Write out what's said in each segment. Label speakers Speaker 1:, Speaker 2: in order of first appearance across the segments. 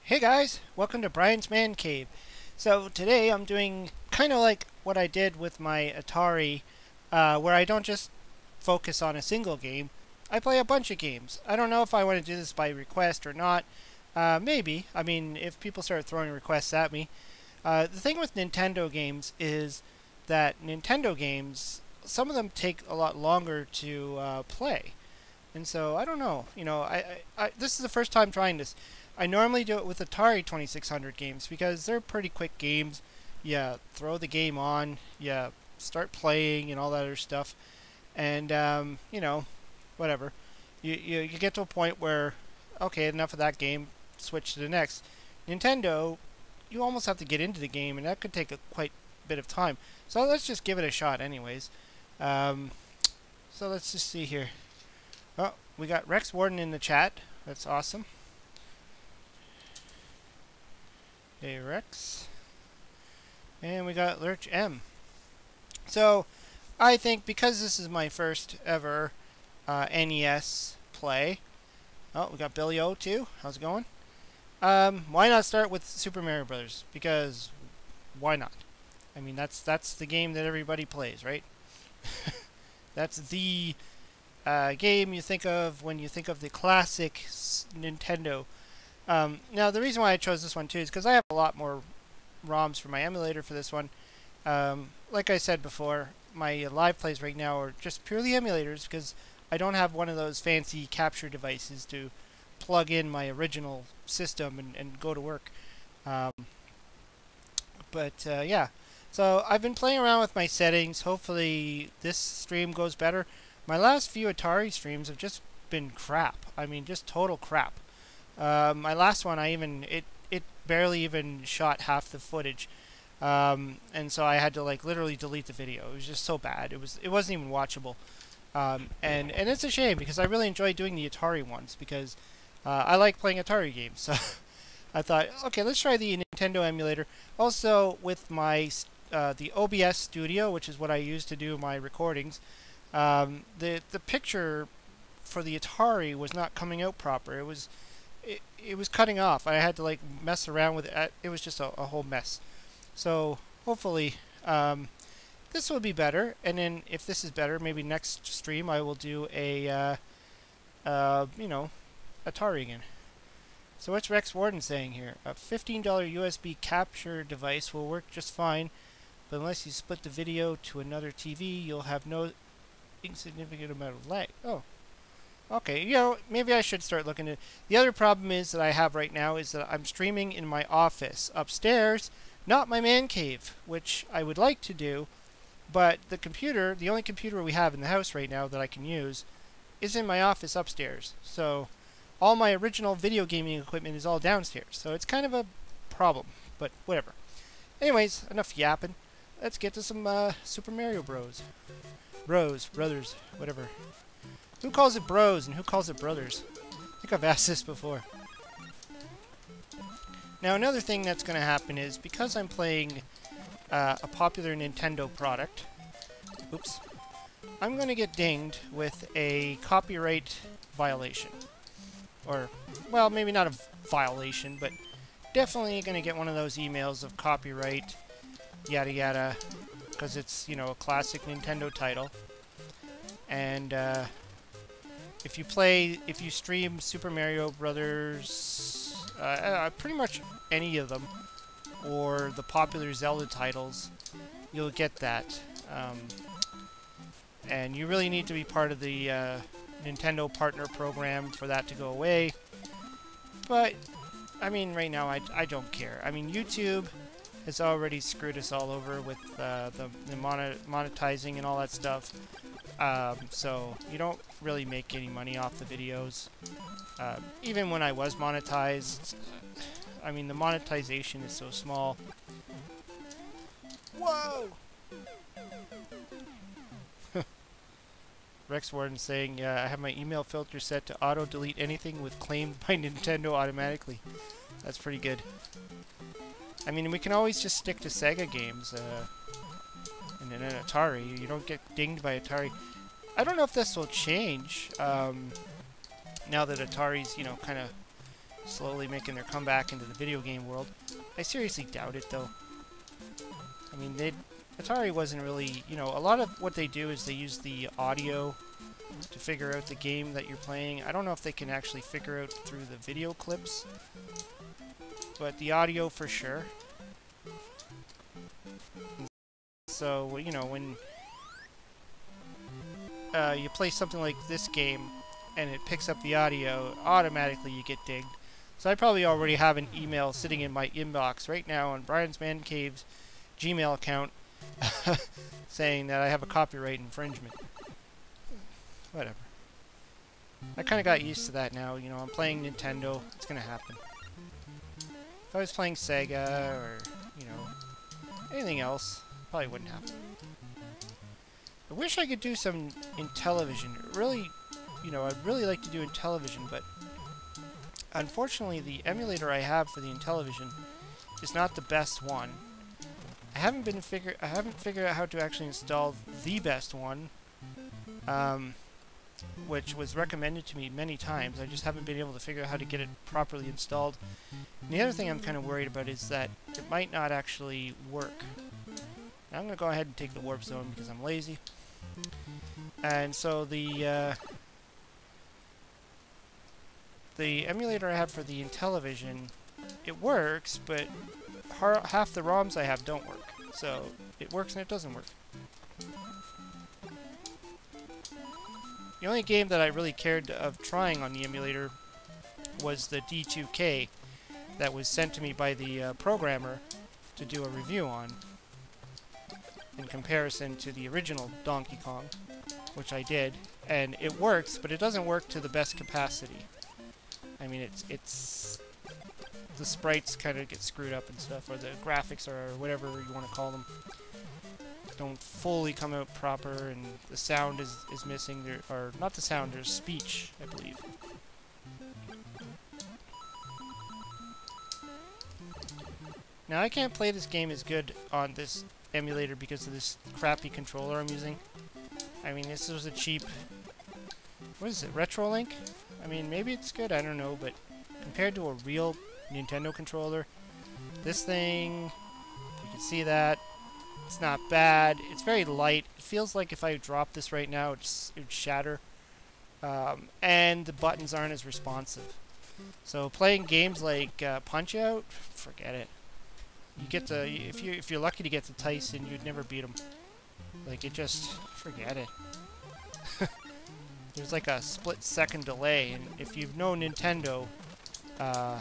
Speaker 1: Hey guys, welcome to Brian's Man Cave. So today I'm doing kind of like what I did with my Atari, where I don't just focus on a single game. I play a bunch of games. I don't know if I want to do this by request or not. Maybe. I mean, if people start throwing requests at me. The thing with Nintendo games is that Nintendo games, some of them take a lot longer to play. And so I don't know. This is the first time trying this. I normally do it with Atari 2600 games because they're pretty quick games. You throw the game on, you start playing, and all that other stuff, and whatever. You get to a point where, okay, enough of that game. Switch to the next. Nintendo, you almost have to get into the game, and that could take a quite bit of time. So let's just give it a shot, anyways. So let's just see here. Oh, we got Rex Warden in the chat. That's awesome. Hey, Rex. And we got Lurch M. So, I think because this is my first ever NES play. Oh, we got Billy O too. How's it going? Why not start with Super Mario Brothers? Because why not? I mean, that's the game that everybody plays, right? That's the game you think of when you think of the classic Nintendo. Now, the reason why I chose this one too is because I have a lot more ROMs for my emulator for this one. Like I said before, my live plays right now are just purely emulators because I don't have one of those fancy capture devices to plug in my original system and go to work. Yeah, so I've been playing around with my settings. Hopefully this stream goes better. My last few Atari streams have just been crap. I mean, just total crap. My last one, it barely even shot half the footage, and so I had to like literally delete the video. It was just so bad. It wasn't even watchable, and it's a shame because I really enjoy doing the Atari ones because I like playing Atari games. So I thought, okay, let's try the Nintendo emulator. Also with my the OBS Studio, which is what I use to do my recordings. The picture for the Atari was not coming out proper. It was cutting off. I had to like mess around with it. It was just a whole mess. So hopefully this will be better. And then if this is better, maybe next stream I will do a Atari again. So what's Rex Warden saying here? A $15 USB capture device will work just fine, but unless you split the video to another TV, you'll have no insignificant amount of lag. Oh. Okay, maybe I should start looking at. The other problem is that I have right now is that I'm streaming in my office upstairs, not my man cave, which I would like to do, but the only computer we have in the house right now that I can use, is in my office upstairs. So all my original video gaming equipment is all downstairs. So it's kind of a problem, but whatever. Anyways, enough yapping. Let's get to some Super Mario Bros. Brothers, whatever. Who calls it bros and who calls it brothers? I think I've asked this before. Now another thing that's going to happen is because I'm playing a popular Nintendo product, oops, I'm going to get dinged with a copyright violation. Or, well, maybe not a violation, but definitely going to get one of those emails of copyright, yada yada, because it's, a classic Nintendo title. And if you stream Super Mario Brothers, pretty much any of them, or the popular Zelda titles, you'll get that. And you really need to be part of the Nintendo Partner Program for that to go away. But, I mean, right now, I don't care. I mean, YouTube has already screwed us all over with the monetizing and all that stuff. So you don't really make any money off the videos. Even when I was monetized, I mean, the monetization is so small. Whoa! Rex Warden saying, I have my email filter set to auto-delete anything with claimed by Nintendo automatically. That's pretty good. I mean, we can always just stick to Sega games. And then an Atari. You don't get dinged by Atari. I don't know if this will change now that Atari's, kind of slowly making their comeback into the video game world. I seriously doubt it, though. I mean, Atari wasn't really, you know, a lot of what they do is they use the audio to figure out the game that you're playing. I don't know if they can actually figure out through the video clips, but the audio for sure. So, you know, when you play something like this game and it picks up the audio, automatically you get dinged. So I probably already have an email sitting in my inbox right now on Brian's Man Cave's Gmail account saying that I have a copyright infringement. Whatever. I kind of got used to that now. You know, I'm playing Nintendo. It's going to happen. If I was playing Sega or, you know, anything else, probably wouldn't happen. I wish I could do some in television. Really, you know, I'd really like to do in television, but unfortunately the emulator I have for the Intellivision is not the best one. I haven't figured out how to actually install the best one, which was recommended to me many times. I just haven't been able to figure out how to get it properly installed. And the other thing I'm kind of worried about is that it might not actually work. Now I'm going to go ahead and take the warp zone because I'm lazy. And so the emulator I have for the Intellivision, it works, but half the ROMs I have don't work. So it works and it doesn't work. The only game that I really cared of trying on the emulator was the D2K that was sent to me by the programmer to do a review on, in comparison to the original Donkey Kong, which I did, and it works, but it doesn't work to the best capacity. I mean, it's the sprites kind of get screwed up and stuff, or the graphics, or whatever you want to call them, don't fully come out proper, and the sound is missing. Or not the sound, there's speech, I believe. Now, I can't play this game as good on this emulator because of this crappy controller I'm using. I mean, this was a cheap... What is it, RetroLink? I mean, maybe it's good, I don't know, but compared to a real Nintendo controller, this thing, you can see that, it's not bad. It's very light. It feels like if I drop this right now, it would shatter. And the buttons aren't as responsive. So playing games like Punch-Out, forget it. You get to, if you're lucky to get to Tyson, you'd never beat him. Like, it just, forget it. There's like a split-second delay, and if you've known Nintendo,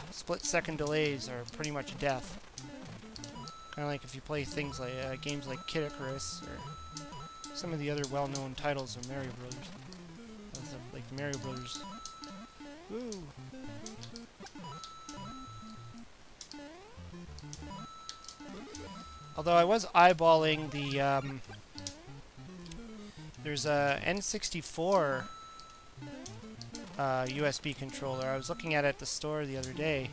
Speaker 1: split-second delays are pretty much death. Kind of like if you play things like games like Kid Icarus or some of the other well-known titles of Mario Brothers, like the Mario Brothers. Woo! Although I was eyeballing the there's a N64 USB controller. I was looking at it at the store the other day.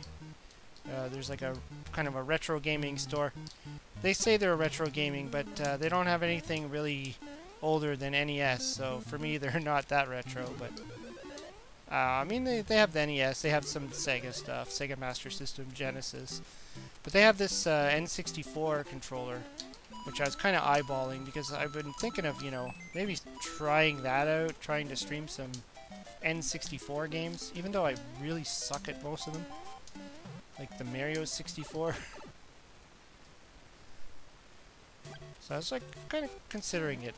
Speaker 1: There's like a kind of a retro gaming store. They say they're retro gaming, but they don't have anything really older than NES, so for me they're not that retro, but I mean they have the NES, they have some Sega stuff, Sega Master System, Genesis, but they have this N64 controller, which I was kind of eyeballing because I've been thinking of, you know, maybe trying that out, trying to stream some N64 games, even though I really suck at most of them. Like the Mario 64. So I was like kind of considering it.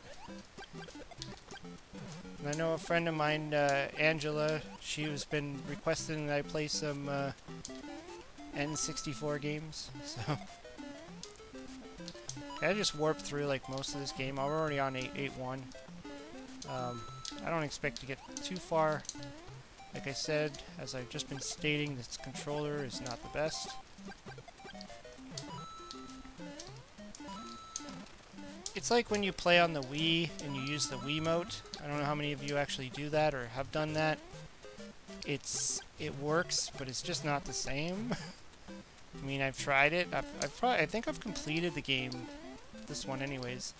Speaker 1: And I know a friend of mine, Angela, she has been requesting that I play some N64 games. So I just warped through like most of this game. I'm already on 8.1. I don't expect to get too far. Like I said, as I've just been stating, this controller is not the best. It's like when you play on the Wii and you use the Wiimote. I don't know how many of you actually do that or have done that. It works, but it's just not the same. I mean, I've tried it. I think I've completed the game, this one anyways,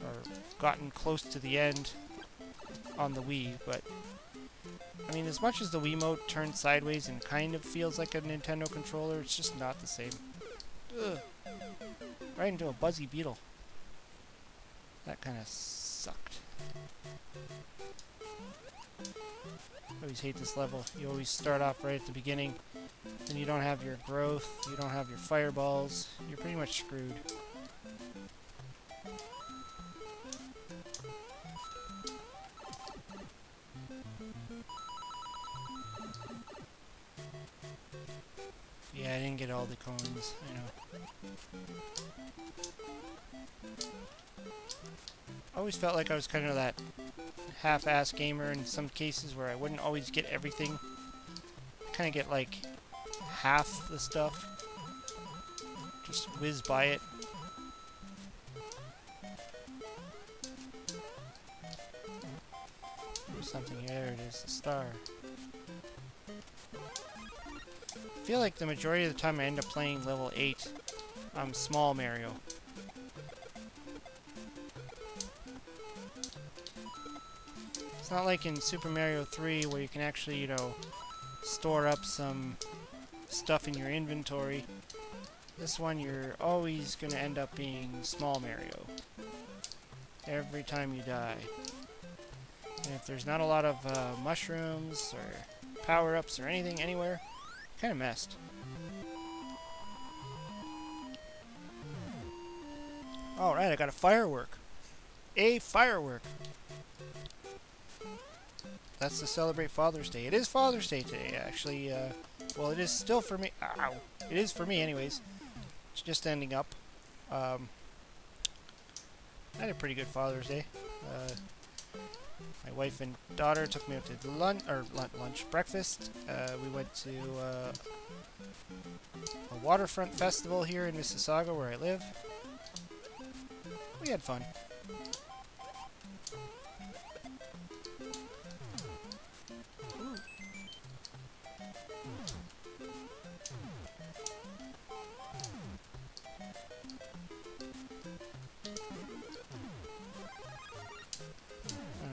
Speaker 1: or gotten close to the end on the Wii, but I mean, as much as the Wiimote turns sideways and kind of feels like a Nintendo controller, it's just not the same. Ugh. Right into a buzzy beetle. That kind of sucked. I always hate this level. You always start off right at the beginning, and you don't have your growth, you don't have your fireballs, you're pretty much screwed. Yeah, I didn't get all the cones, I know. I always felt like I was kind of that half-ass gamer in some cases where I wouldn't always get everything. Kind of get like half the stuff. Just whiz by it. There's something here. There it is, the star. I feel like the majority of the time I end up playing level 8, small Mario. It's not like in Super Mario 3 where you can actually, you know, store up some stuff in your inventory. This one you're always going to end up being small Mario. Every time you die. And if there's not a lot of mushrooms or power-ups or anything anywhere, kind of messed. Alright, I got a firework. A firework. That's to celebrate Father's Day. It is Father's Day today, actually. Well, it is still for me. Ow! It is for me, anyways. It's just ending up. I had a pretty good Father's Day. My wife and daughter took me out to breakfast. We went to a waterfront festival here in Mississauga, where I live. We had fun.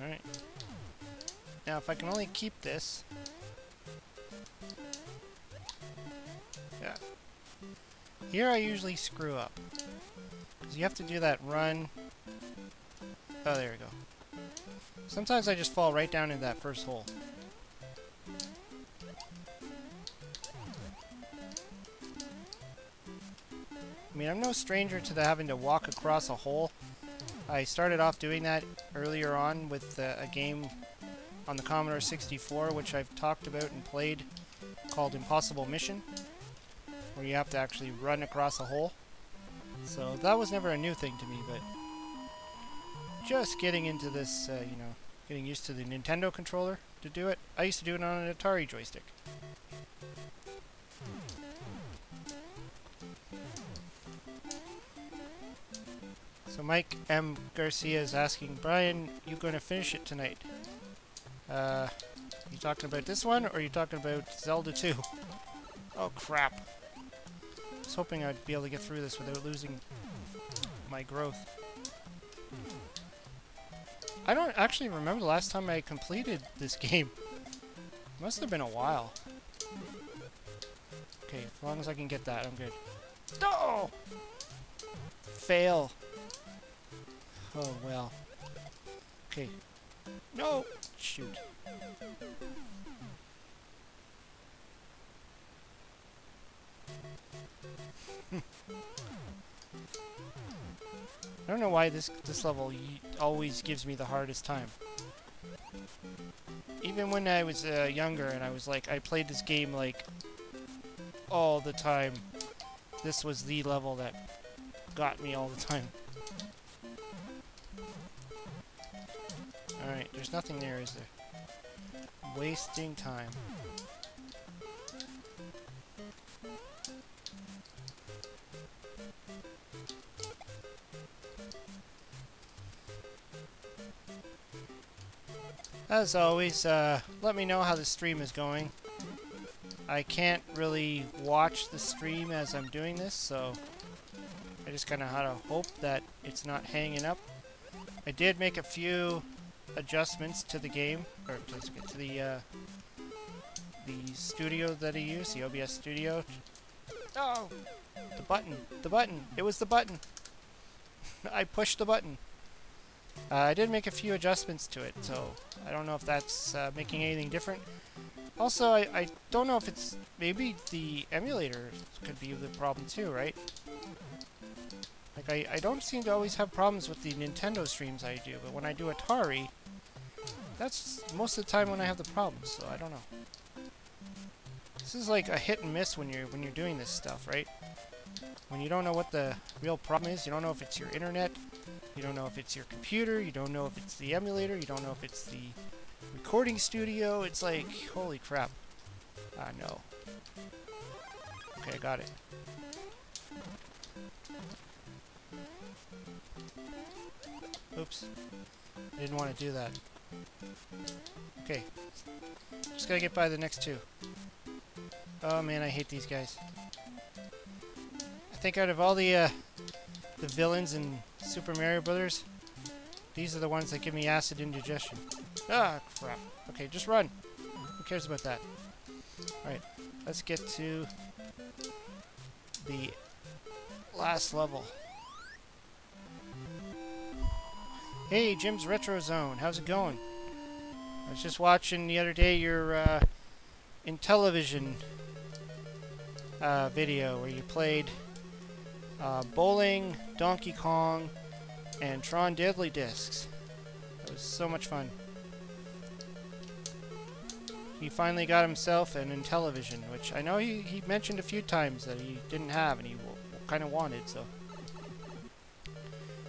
Speaker 1: Alright. Now, if I can only keep this... Yeah. Here I usually screw up. Because you have to do that run... Oh, there we go. Sometimes I just fall right down into that first hole. I mean, I'm no stranger to having to walk across a hole. I started off doing that earlier on with a game on the Commodore 64, which I've talked about and played, called Impossible Mission, where you have to actually run across a hole. So that was never a new thing to me, but just getting into this, you know, getting used to the Nintendo controller to do it. I used to do it on an Atari joystick. So Mike M. Garcia is asking, Brian, you going to finish it tonight? You talking about this one, or are you talking about Zelda 2? Oh, crap. I was hoping I'd be able to get through this without losing my growth. I don't actually remember the last time I completed this game. Must have been a while. Okay, as long as I can get that, I'm good. No! Fail. Oh, well. Okay. No! Shoot. I don't know why this level always gives me the hardest time. Even when I was younger and I was like, I played this game like all the time, this was the level that got me all the time. Alright, there's nothing there, is there? Wasting time. As always, let me know how the stream is going. I can't really watch the stream as I'm doing this, so I just kind of had to hope that it's not hanging up. I did make a few adjustments to the game, or to the studio that he used, the OBS studio. Oh, the button, the button. It was the button. I pushed the button. I did make a few adjustments to it, so I don't know if that's making anything different. Also, I don't know if it's... Maybe the emulator could be the problem too, right? Like, I don't seem to always have problems with the Nintendo streams I do, but when I do Atari, that's most of the time when I have the problems, so I don't know. This is like a hit and miss when you're doing this stuff, right? When you don't know what the real problem is, you don't know if it's your internet, you don't know if it's your computer, you don't know if it's the emulator, you don't know if it's the recording studio. It's like, holy crap. Ah, no. Okay, I got it. Oops. I didn't want to do that. Okay. Just gotta get by the next two. Oh man, I hate these guys. I think out of all the villains in Super Mario Brothers, these are the ones that give me acid indigestion. Ah, crap. Okay, just run. Who cares about that? Alright, let's get to the last level. Hey, Jim's Retro Zone. How's it going? I was just watching the other day your Intellivision video where you played bowling, Donkey Kong, and Tron Deadly Discs. It was so much fun. He finally got himself an Intellivision, which I know he mentioned a few times that he didn't have and he kind of wanted, so.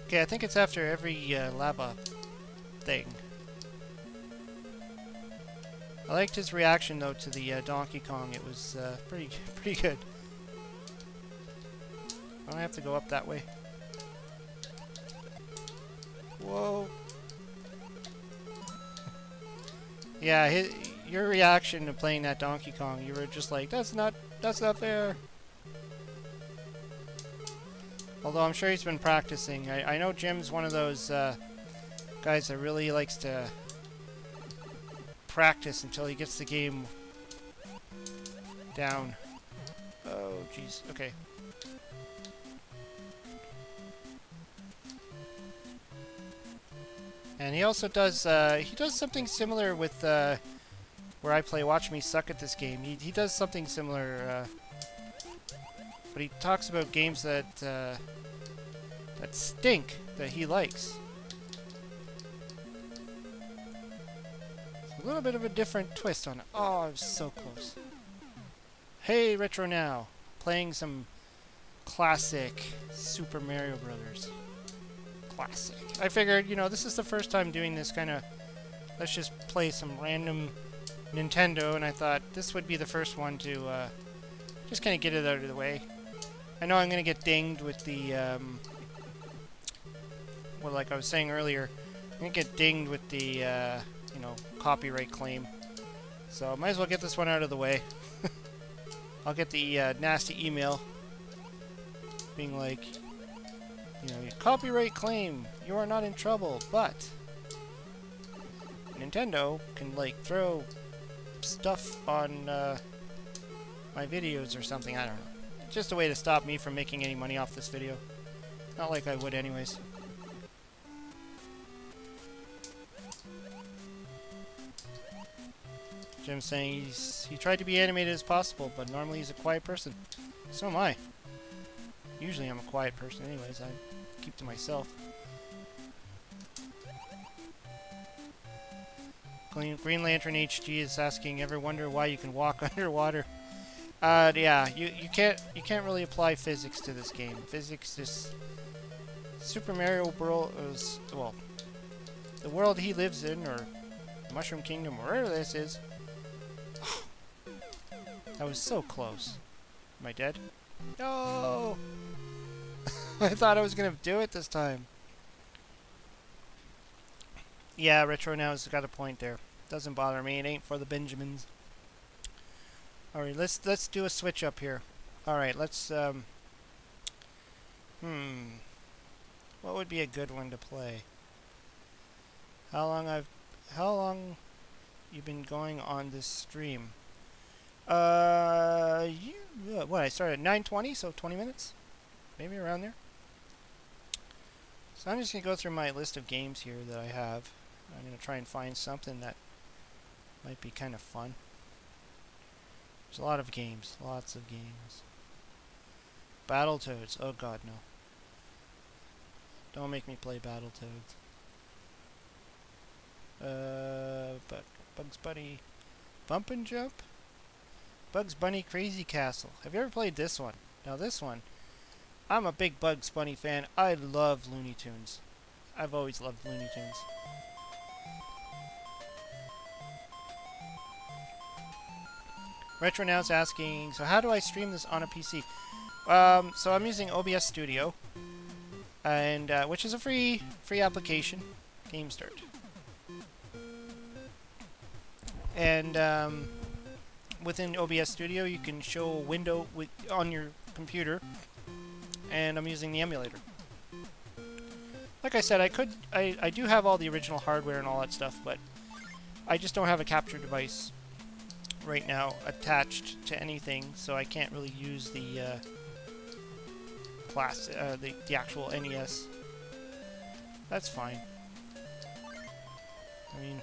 Speaker 1: Okay, I think it's after every lava thing. I liked his reaction, though, to the Donkey Kong. It was pretty good. I don't have to go up that way. Whoa. Yeah, your reaction to playing that Donkey Kong, you were just like, that's not fair. Although I'm sure he's been practicing. I know Jim's one of those guys that really likes to practice until he gets the game down. Oh, jeez. Okay. And he also does, he does something similar with, where I play Watch Me Suck at this game. He does something similar, but he talks about games that, that stink, that he likes. It's a little bit of a different twist on it. Oh, I was so close. Hey, Retro Now. Playing some classic Super Mario Brothers. Classic. I figured, you know, this is the first time doing this kind of, let's just play some random Nintendo, and I thought this would be the first one to just kind of get it out of the way. I know I'm going to get dinged with the, well, like I was saying earlier, I'm going to get dinged with the, you know, copyright claim. So might as well get this one out of the way. I'll get the nasty email being like, you know, copyright claim, you are not in trouble, but Nintendo can, like, throw stuff on my videos or something, I don't know. Just a way to stop me from making any money off this video. Not like I would anyways. Jim's saying he tried to be animated as possible, but normally he's a quiet person. So am I. Usually I'm a quiet person anyways, I keep to myself. Green Lantern HG is asking, ever wonder why you can walk underwater? Yeah, you can't really apply physics to this game. Physics just... Super Mario World is, well, the world he lives in, or Mushroom Kingdom, wherever this is. That was so close. Am I dead? No! I thought I was gonna do it this time. Yeah, Retro Now's got a point there. Doesn't bother me. It ain't for the Benjamins. All right, let's do a switch up here. All right, let's what would be a good one to play? How long I've how long you been going on this stream? What? I started at 9:20, so 20 minutes, maybe around there. So I'm just gonna go through my list of games here that I have. I'm gonna try and find something that might be kind of fun. There's a lot of games, lots of games. Battletoads. Oh God, no! Don't make me play Battletoads. Bugs Bunny, Bump and Jump. Bugs Bunny Crazy Castle. Have you ever played this one? Now this one, I'm a big Bugs Bunny fan. I love Looney Tunes. I've always loved Looney Tunes. Retro Now's asking, so how do I stream this on a PC? So I'm using OBS Studio, and which is a free application, Game Start. And within OBS Studio, you can show a window on your computer, and I'm using the emulator. Like I said, I do have all the original hardware and all that stuff, but I just don't have a capture device right now attached to anything, so I can't really use the the actual NES. That's fine. I mean,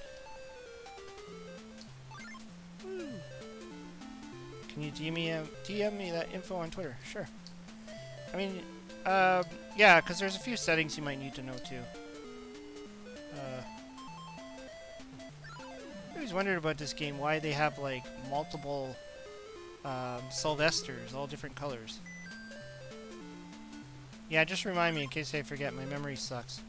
Speaker 1: can you DM me that info on Twitter? Sure. I mean, yeah, because there's a few settings you might need to know too. I always wondered about this game, why they have like multiple Sylvesters, all different colors. Yeah, just remind me in case I forget. My memory sucks.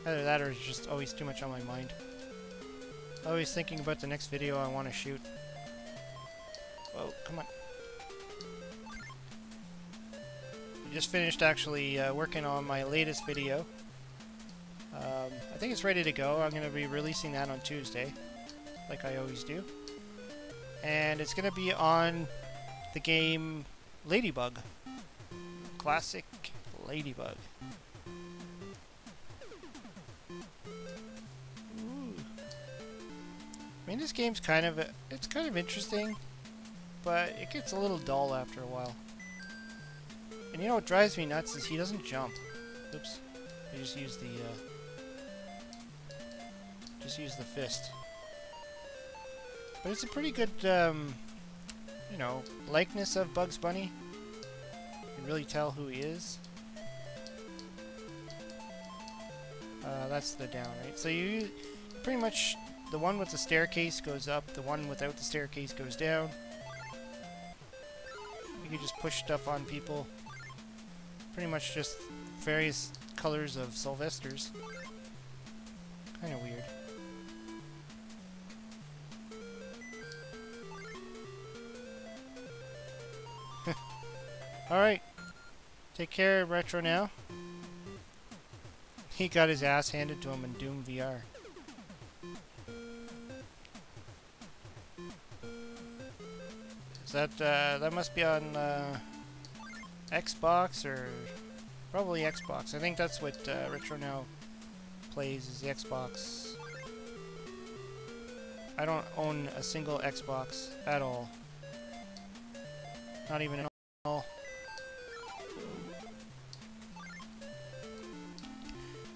Speaker 1: Either that or it's just always too much on my mind. Always thinking about the next video I want to shoot. Oh, come on. I just finished actually working on my latest video. I think it's ready to go. I'm going to be releasing that on Tuesday, like I always do. And it's going to be on the game Ladybug. Classic Ladybug. Ooh. I mean, this game's kind of interesting, but it gets a little dull after a while. And you know what drives me nuts is he doesn't jump. Oops. I just used the fist. But it's a pretty good, you know, likeness of Bugs Bunny. You can really tell who he is. That's the down, right? So you pretty much, the one with the staircase goes up, the one without the staircase goes down. You can just push stuff on people. Pretty much just various colors of Sylvesters. Kind of weird. Alright. Take care, Retro Now. He got his ass handed to him in Doom VR. Is that, that must be on, Xbox, or probably Xbox. I think that's what, Retro Now plays, is the Xbox. I don't own a single Xbox at all. Not even all.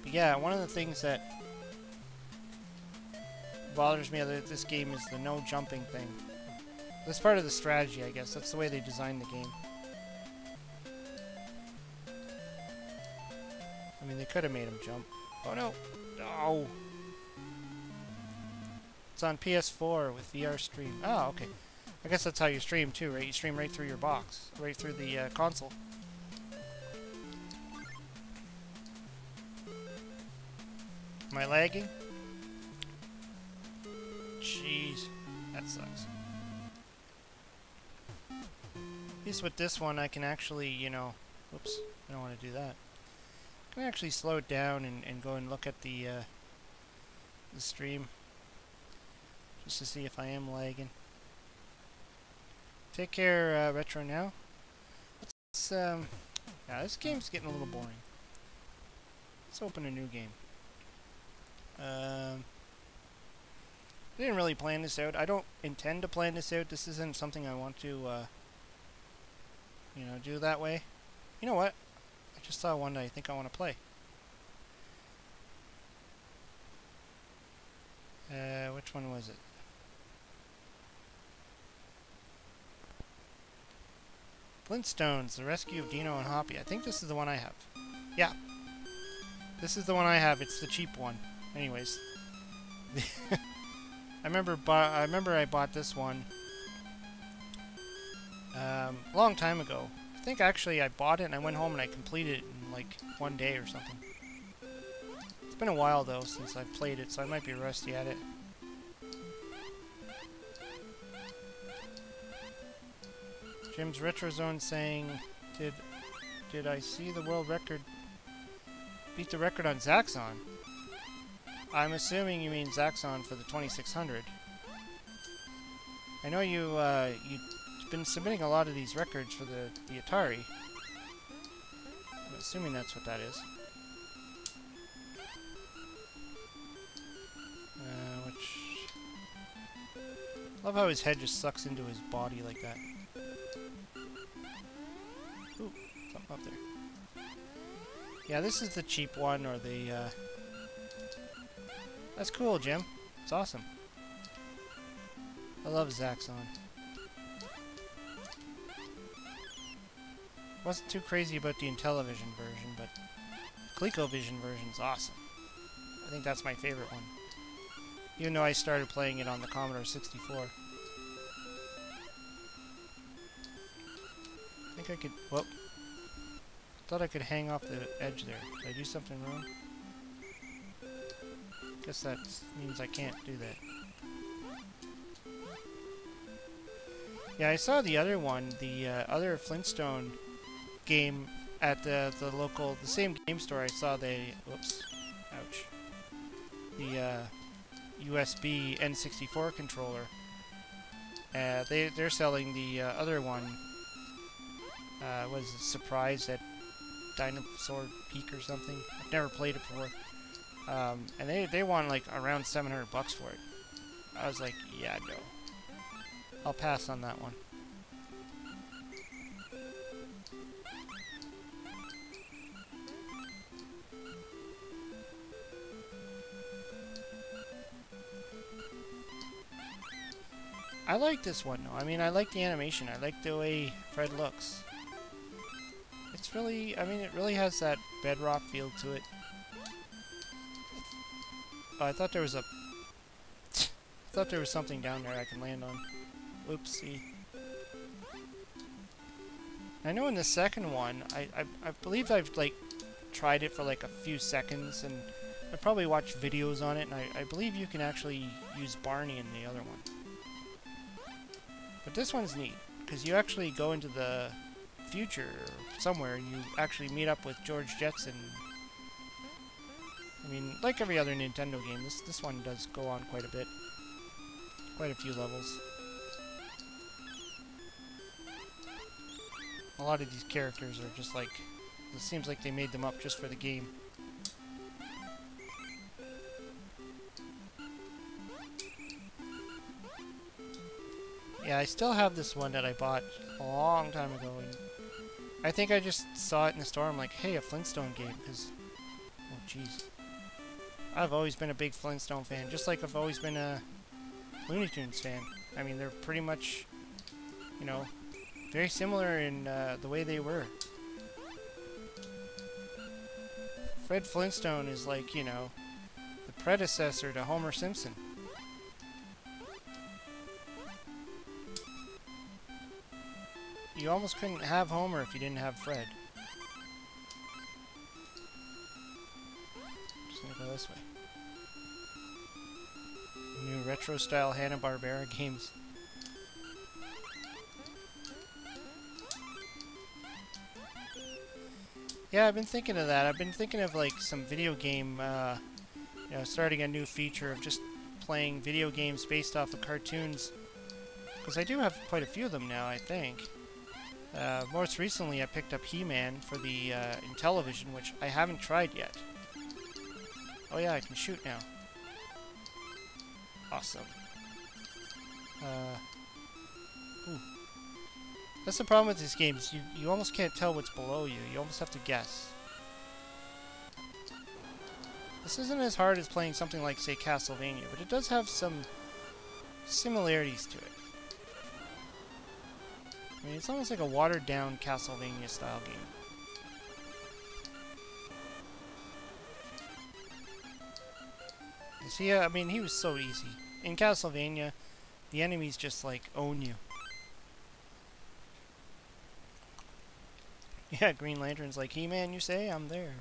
Speaker 1: But yeah, one of the things that bothers me about this game is the no jumping thing. That's part of the strategy, I guess. That's the way they designed the game. I mean, they could have made him jump. Oh no! No! It's on PS4 with VR stream. Oh, okay. I guess that's how you stream too, right? You stream right through your box, right through the console. Am I lagging? Jeez, that sucks. At least with this one, I can actually, you know, whoops, I don't want to do that. I can actually slow it down and go and look at the stream, just to see if I am lagging. Take care, Retro Now. Let's, yeah, this game's getting a little boring. Let's open a new game. I didn't really plan this out. I don't intend to plan this out. This isn't something I want to, you know, do that way. You know what? I just saw one that I think I want to play. Which one was it? Flintstones, The Rescue of Dino and Hoppy. I think this is the one I have. Yeah. This is the one I have. It's the cheap one. Anyways. I remember I bought this one a long time ago. I think actually I bought it and I went home and I completed it in like one day or something. It's been a while though since I've played it, so I might be rusty at it. Jim's Retro Zone saying, did I see the world record beat the record on Zaxxon? I'm assuming you mean Zaxxon for the 2600. I know you've been submitting a lot of these records for the Atari. I'm assuming that's what that is. Love how his head just sucks into his body like that. Ooh, something up there. Yeah, this is the cheap one, or the, That's cool, Jim. It's awesome. I love Zaxxon. Wasn't too crazy about the Intellivision version, but ColecoVision version's awesome. I think that's my favorite one. Even though I started playing it on the Commodore 64. I think I could... Whoop. Thought I could hang off the edge there. Did I do something wrong? Guess that means I can't do that. Yeah, I saw the other one, the other Flintstone game at the same game store. I saw whoops, ouch, the USB N64 controller. They're selling the other one. Was surprised at Dinosaur Peak or something. I've never played it before. And they want like around $700 for it. I was like, yeah, no. I'll pass on that one. I like this one though. I mean, I like the animation. I like the way Fred looks. It's really, I mean, it really has that Bedrock feel to it. Oh, I thought there was something down there I can land on. Oopsie. I know in the second one, I believe I've like tried it for like a few seconds, and I probably watched videos on it, and I believe you can actually use Barney in the other one. But this one's neat, because you actually go into the future somewhere, and you actually meet up with George Jetson. I mean, like every other Nintendo game, this one does go on quite a bit. Quite a few levels. A lot of these characters are just like... It seems like they made them up just for the game. Yeah, I still have this one that I bought a long time ago, and I think I just saw it in the store. I'm like, hey, a Flintstone game, because... Oh, jeez. I've always been a big Flintstone fan, just like I've always been a Looney Tunes fan. I mean, they're pretty much, you know, very similar in the way they were. Fred Flintstone is like, you know, the predecessor to Homer Simpson. You almost couldn't have Homer if you didn't have Fred. Just gonna go this way. New retro-style Hanna-Barbera games. Yeah, I've been thinking of that. I've been thinking of like some video game, you know, starting a new feature of just playing video games based off of cartoons. Because I do have quite a few of them now, I think. Most recently, I picked up He-Man for the Intellivision, which I haven't tried yet. Oh yeah, I can shoot now. Awesome. Ooh. That's the problem with these games. You almost can't tell what's below you. You almost have to guess. This isn't as hard as playing something like, say, Castlevania, but it does have some similarities to it. I mean, it's almost like a watered-down Castlevania-style game. You see, I mean, he was so easy. In Castlevania, the enemies just, like, own you. Yeah, Green Lantern's like, He-Man, you say? I'm there.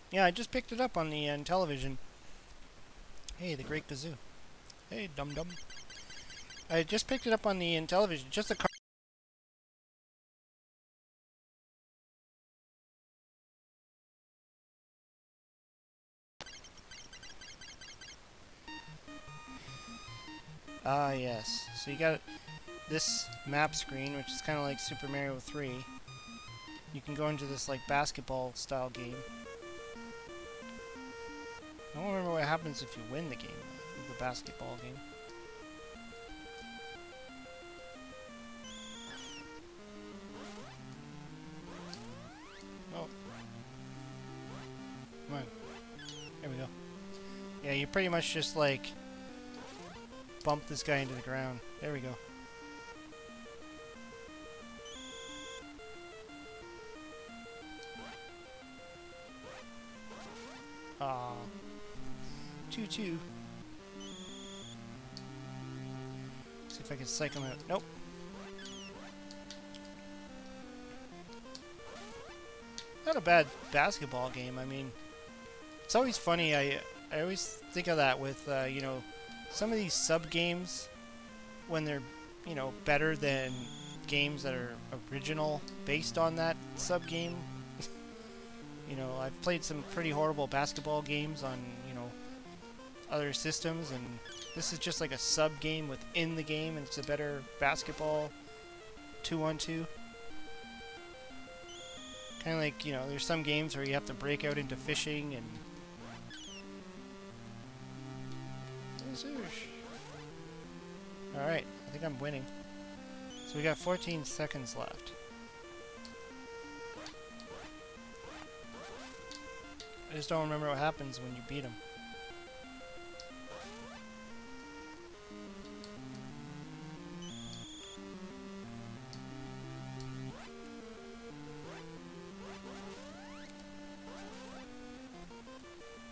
Speaker 1: Yeah, I just picked it up on the television. Hey, the Great Kazoo. Hey, dum-dum. I just picked it up on the television. Just the car. Ah, yes. So you got this map screen, which is kind of like Super Mario 3. You can go into this, like, basketball-style game. I don't remember what happens if you win the game, the basketball game. Oh. Come on. There we go. Yeah, you pretty much just, like, bump this guy into the ground. There we go. Aww. 2-2. See if I can cycle him out. Nope. Not a bad basketball game. I mean, it's always funny. I always think of that with, you know, some of these sub-games when they're, you know, better than games that are original based on that sub-game. You know, I've played some pretty horrible basketball games on, you know, other systems, and this is just like a sub-game within the game, and it's a better basketball 2-on-2. Kind of like, you know, there's some games where you have to break out into fishing and... Alright, I think I'm winning. So we got 14 seconds left. I just don't remember what happens when you beat him.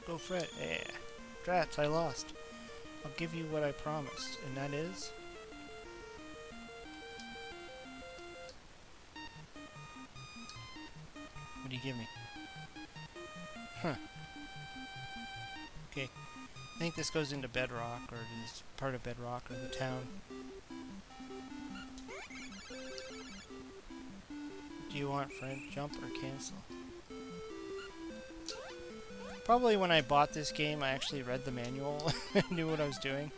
Speaker 1: Go for it. Yeah. Drats, I lost. I'll give you what I promised, and that is... What do you give me? Huh. Okay. I think this goes into Bedrock, or is part of Bedrock, or the town. Do you want friend jump or cancel? Probably when I bought this game, I actually read the manual and knew what I was doing.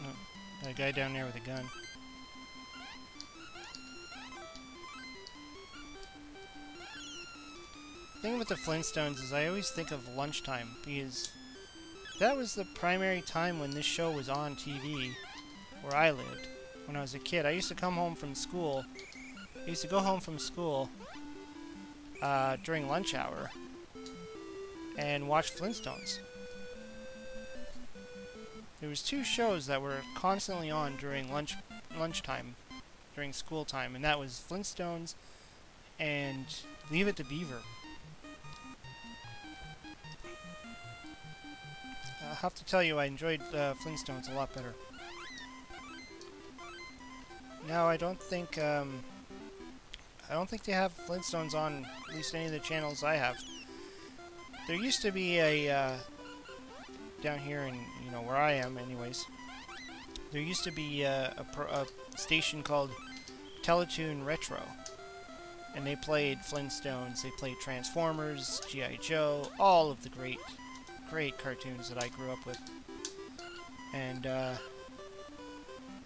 Speaker 1: Oh, got a guy down there with a gun. The thing with the Flintstones is I always think of lunchtime, because that was the primary time when this show was on TV where I lived. When I was a kid, I used to come home from school. I used to go home from school during lunch hour and watch Flintstones. There was two shows that were constantly on during lunchtime, during school time, and that was Flintstones and Leave It to Beaver. I'll have to tell you, I enjoyed Flintstones a lot better. No, I don't think they have Flintstones on at least any of the channels I have. There used to be a down here in, you know, where I am, anyways. There used to be a station called Teletoon Retro, and they played Flintstones, they played Transformers, G.I. Joe, all of the great cartoons that I grew up with. And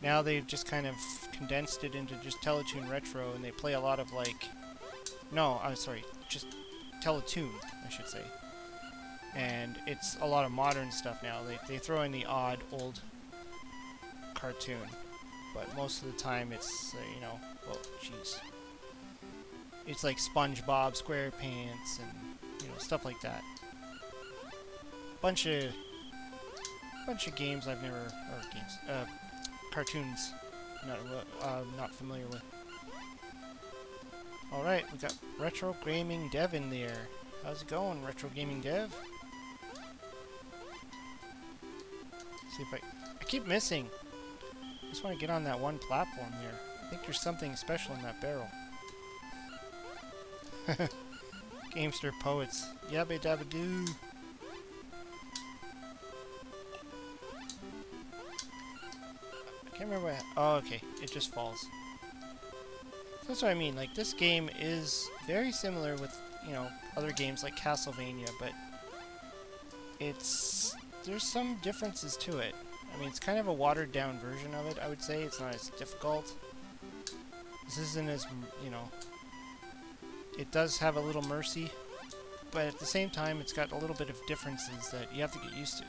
Speaker 1: now they've just kind of condensed it into just Teletoon Retro, and they play a lot of like... No, I'm sorry, just Teletoon, I should say. And it's a lot of modern stuff now. They throw in the odd old cartoon, but most of the time it's, you know, well, jeez. It's like SpongeBob SquarePants and, you know, stuff like that. Bunch of games I've never, or games, cartoons not familiar with. Alright, we got Retro Gaming Dev in there. How's it going, Retro Gaming Dev? See if I keep missing. I just want to get on that one platform there. I think there's something special in that barrel. Gamester Poets. Yabba dabba doo. I can't remember what. Oh, okay. It just falls. That's what I mean. Like, this game is very similar with, you know, other games like Castlevania, but there's some differences to it. I mean, it's kind of a watered down version of it, I would say. It's not as difficult. This isn't as, you know, it does have a little mercy, but at the same time, it's got a little bit of differences that you have to get used to.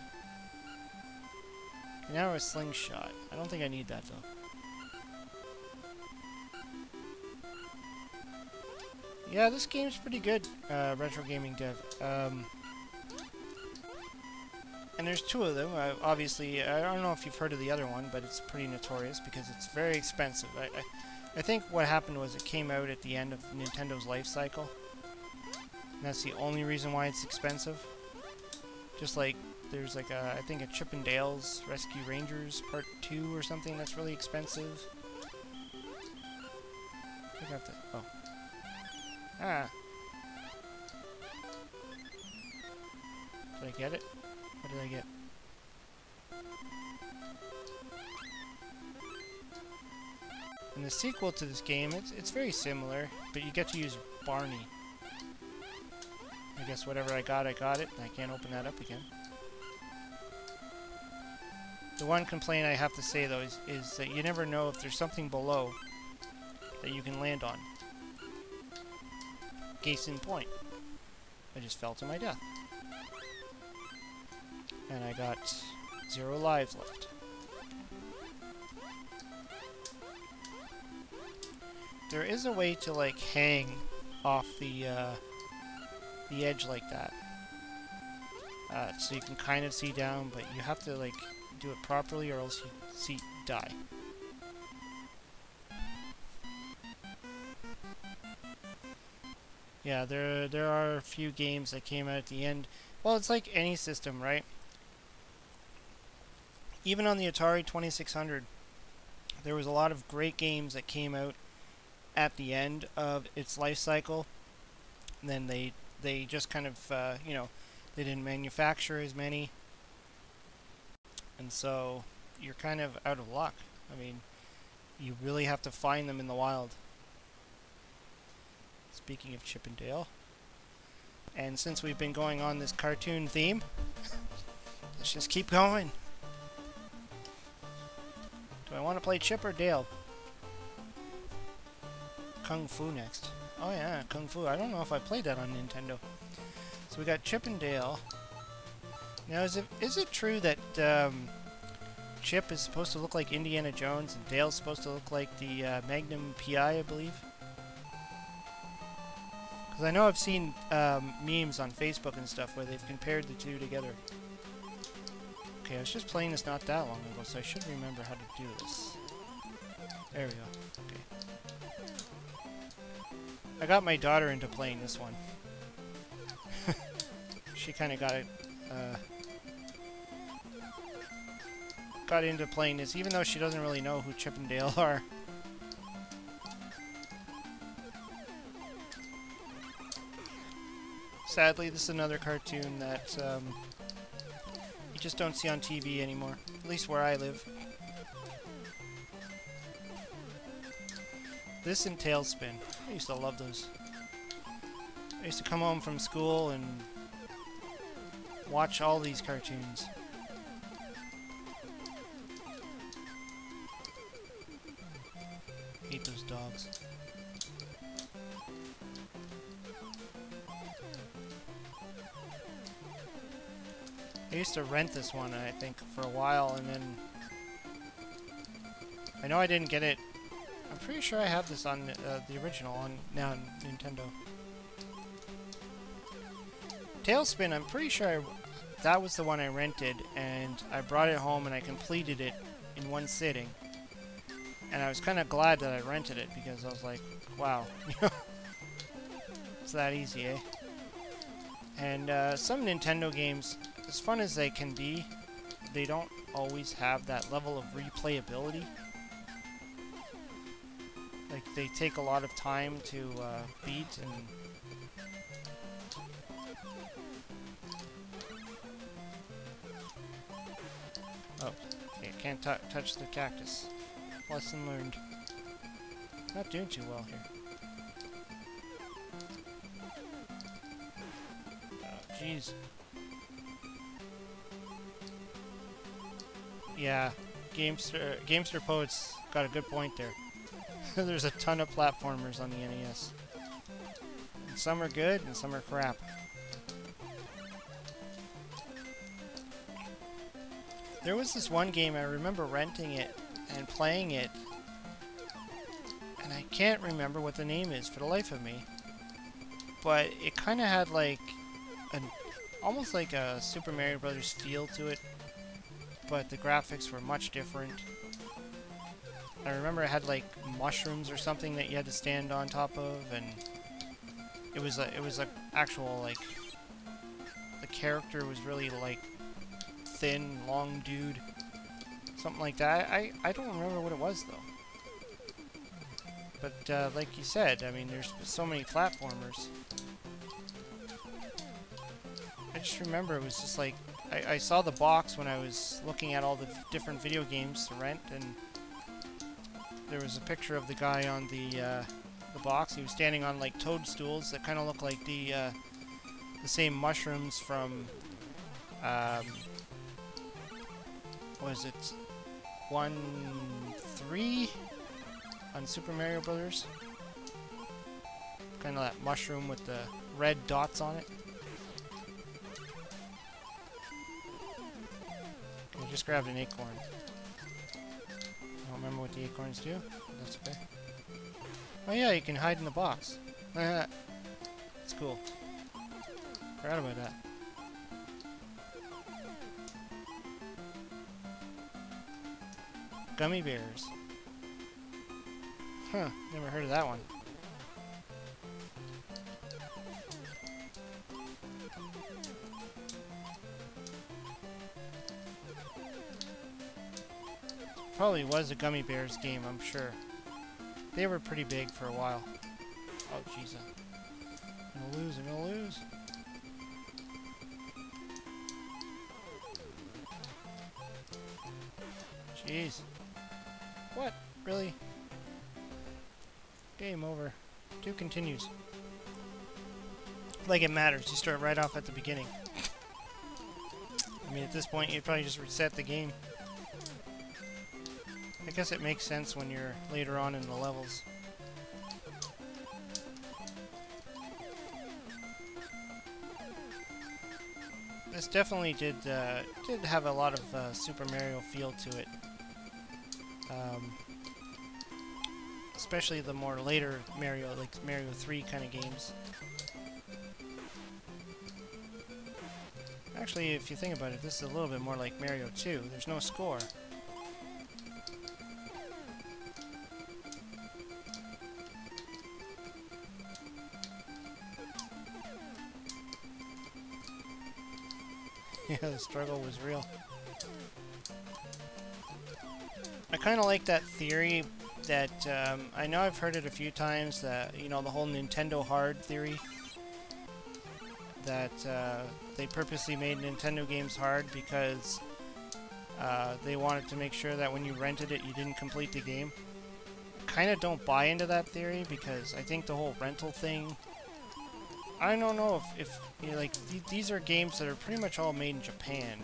Speaker 1: Now a slingshot. I don't think I need that, though. Yeah, this game's pretty good, Retro Gaming Dev. And there's two of them. Obviously, I don't know if you've heard of the other one, but it's pretty notorious because it's very expensive. I think what happened was it came out at the end of Nintendo's life cycle. And that's the only reason why it's expensive. Just like there's like I think a Chip 'n Dale's Rescue Rangers Part 2 or something that's really expensive. I think I have to... Oh. Ah. Did I get it? What did I get? In the sequel to this game, it's very similar, but you get to use Barney. I guess whatever I got it, and I can't open that up again. The one complaint I have to say, though, is that you never know if there's something below that you can land on. Case in point. I just fell to my death. And I got 0 lives left. There is a way to, like, hang off the edge like that. So you can kind of see down, but you have to, like, do it properly or else you die. Yeah, there are a few games that came out at the end. Well, it's like any system, right? Even on the Atari 2600, there was a lot of great games that came out at the end of its life cycle. And then they just kind of, you know, they didn't manufacture as many. And so you're kind of out of luck. I mean, you really have to find them in the wild. Speaking of Chip 'n Dale. And since we've been going on this cartoon theme, let's just keep going. Do I want to play Chip or Dale? Kung Fu next. Oh yeah, Kung Fu. I don't know if I played that on Nintendo. So we got Chip 'n Dale. Now, is it true that Chip is supposed to look like Indiana Jones and Dale's supposed to look like the Magnum PI, I believe? Because I know I've seen memes on Facebook and stuff where they've compared the two together. Okay, I was just playing this not that long ago, so I should remember how to do this. There we go. Okay. I got my daughter into playing this one. She kind of got into playing this, even though she doesn't really know who Chip 'n Dale are. Sadly, this is another cartoon that you just don't see on TV anymore, at least where I live. This and Tailspin. I used to love those. I used to come home from school and watch all these cartoons. I used to rent this one, I think, for a while, and then I know I didn't get it. I'm pretty sure I have this on the original on now Nintendo. Tailspin, I'm pretty sure that was the one I rented, and I brought it home and I completed it in one sitting. And I was kind of glad that I rented it because I was like, wow, it's that easy, eh? And some Nintendo games, as fun as they can be, they don't always have that level of replayability. Like, they take a lot of time to beat, and oh, okay, can't touch the cactus. Lesson learned. Not doing too well here. Oh, jeez. Yeah, Gamester Poet's got a good point there. There's a ton of platformers on the NES. And some are good, and some are crap. There was this one game, I remember renting it and playing it, and I can't remember what the name is for the life of me. But it kind of had like almost like a Super Mario Brothers feel to it, but the graphics were much different. I remember it had like mushrooms or something that you had to stand on top of, and it was a actual, like, the character was really like thin, long dude, something like that. I don't remember what it was though. But like you said, I mean, there's so many platformers. I just remember it was just like I saw the box when I was looking at all the different video games to rent, and there was a picture of the guy on the box. He was standing on like toadstools that kind of look like the same mushrooms from what is it, 1-3 on Super Mario Brothers? Kind of that mushroom with the red dots on it. I just grabbed an acorn. I don't remember what the acorns do. That's okay. Oh yeah, you can hide in the box. That's cool. Forgot about that. Gummy bears. Huh, never heard of that one. Probably was a Gummy Bears game, I'm sure. They were pretty big for a while. Oh, jeez. I'm gonna lose. Jeez. What? Really? Game over. 2 continues. Like it matters, you start right off at the beginning. I mean, at this point, you'd probably just reset the game. I guess it makes sense when you're later on in the levels. This definitely did have a lot of Super Mario feel to it. Especially the more later Mario, like Mario 3 kind of games. Actually, if you think about it, this is a little bit more like Mario 2. There's no score. Yeah, the struggle was real. I kind of like that theory that, I know I've heard it a few times, that, you know, the whole Nintendo hard theory. That they purposely made Nintendo games hard because they wanted to make sure that when you rented it, you didn't complete the game. Kind of don't buy into that theory, because I think the whole rental thing, I don't know if you know, like, these are games that are pretty much all made in Japan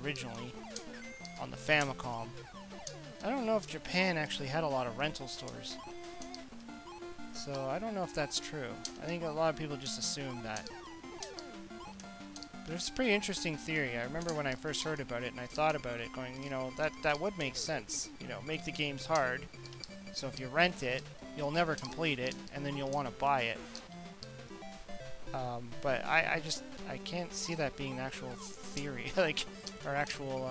Speaker 1: originally on the Famicom. I don't know if Japan actually had a lot of rental stores. So I don't know if that's true. I think a lot of people just assume that. But it's a pretty interesting theory. I remember when I first heard about it and I thought about it, going, you know, that would make sense. You know, make the games hard. So if you rent it, you'll never complete it, and then you'll want to buy it. But I can't see that being an actual theory, like, or actual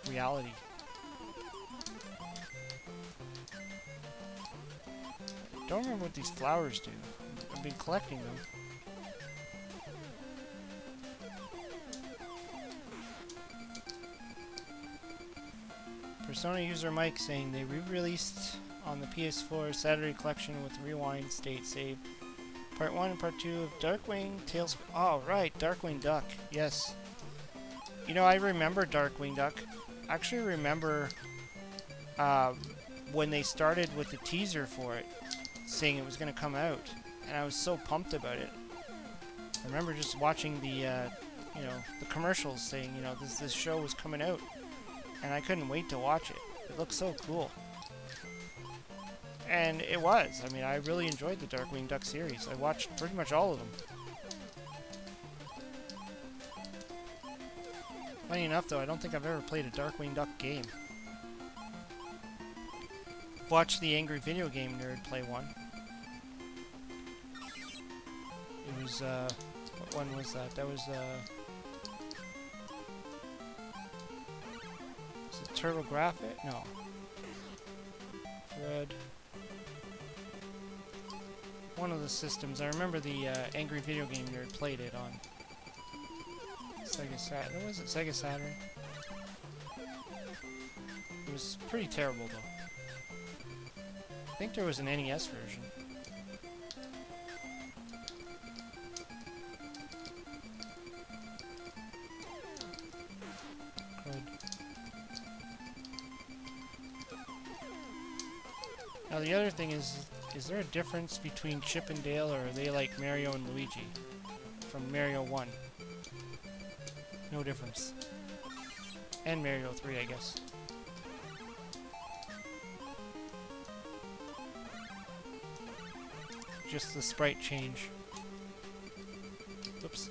Speaker 1: reality. I don't remember what these flowers do. I've been collecting them. Persona user Mike saying they re-released on the PS4 Saturday collection with Rewind State Save. Part 1 and Part 2 of Darkwing Tales... Oh, right, Darkwing Duck. Yes. You know, I remember Darkwing Duck. I actually remember when they started with the teaser for it, saying it was going to come out. And I was so pumped about it. I remember just watching the, you know, the commercials saying, you know, this show was coming out. And I couldn't wait to watch it. It looked so cool. And it was. I mean, I really enjoyed the Darkwing Duck series. I watched pretty much all of them. Funny enough, though, I don't think I've ever played a Darkwing Duck game. Watched the Angry Video Game Nerd play one. It was, what one was that? That was it Turtle Graphic? No. Fred. One of the systems. I remember the Angry Video Game Nerd played it on Sega Saturn. What was it? Sega Saturn? It was pretty terrible, though. I think there was an NES version. Good. Now the other thing is there a difference between Chip and Dale, or are they like Mario and Luigi from Mario 1? No difference. And Mario 3, I guess. Just the sprite change. Oops.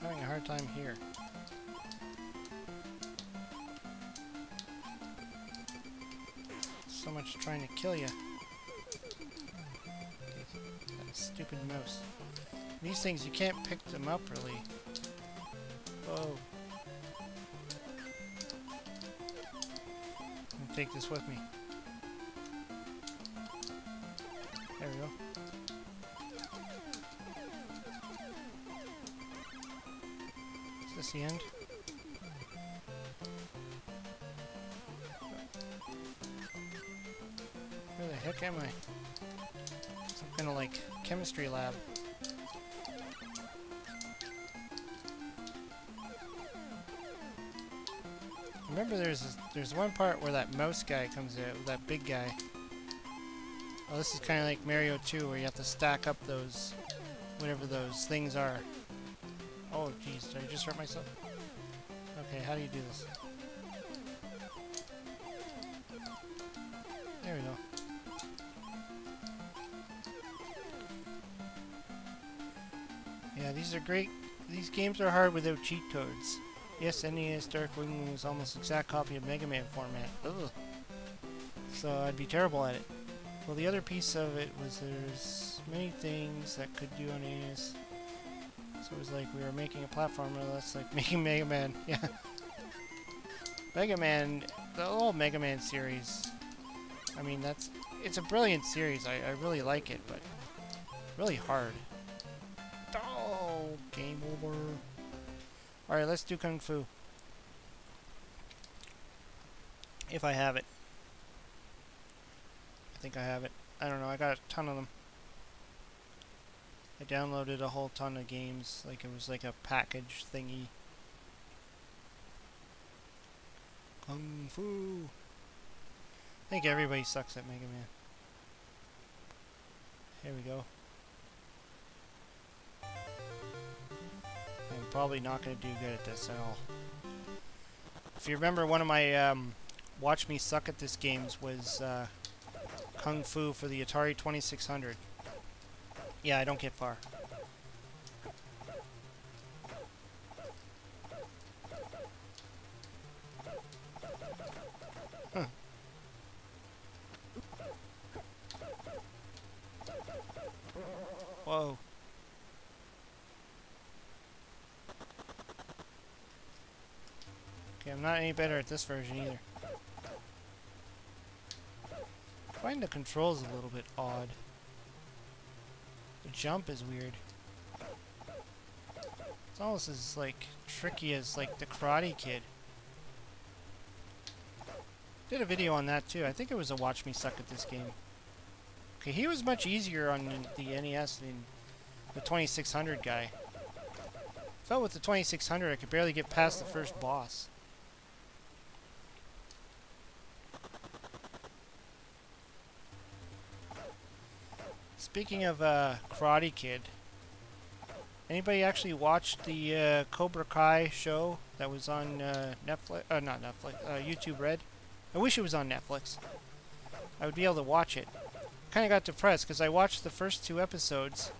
Speaker 1: Having a hard time here. So much trying to kill you. That stupid mouse. These things, you can't pick them up really. Whoa. I'm gonna take this with me. There we go. Is this the end? Where the heck am I? Some kind of like chemistry lab. Remember there's one part where that mouse guy comes out, that big guy. Oh, this is kind of like Mario 2 where you have to stack up those, whatever those things are. Oh jeez, did I just hurt myself? Okay, how do you do this? There we go. Yeah, these are great. These games are hard without cheat codes. Yes, NES Darkwing was almost exact copy of Mega Man format. Ugh. So I'd be terrible at it. Well, the other piece of it was there's many things that could do on NES. So it was like we were making a platformer that's like making Mega Man. Yeah. Mega Man, the old Mega Man series. I mean, it's a brilliant series. I really like it, but really hard. Oh, game over. Alright, let's do Kung Fu. If I have it. I think I have it. I don't know, I got a ton of them. I downloaded a whole ton of games, like it was like a package thingy. Kung Fu. I think everybody sucks at Mega Man. Here we go. I'm probably not going to do good at this at all. If you remember, one of my watch me suck at this games was Kung Fu for the Atari 2600. Yeah, I don't get far. Huh. Whoa. Okay, I'm not any better at this version either. I find the controls a little bit odd. The jump is weird. It's almost as like tricky as like the Karate Kid. Did a video on that too. I think it was a Watch Me Suck at this game. Okay, he was much easier on the NES than the 2600 guy. Felt with the 2600 I could barely get past the first boss. Speaking of Karate Kid, anybody actually watched the Cobra Kai show that was on Netflix? Not Netflix, YouTube Red. I wish it was on Netflix. I would be able to watch it. Kind of got depressed because I watched the first 2 episodes,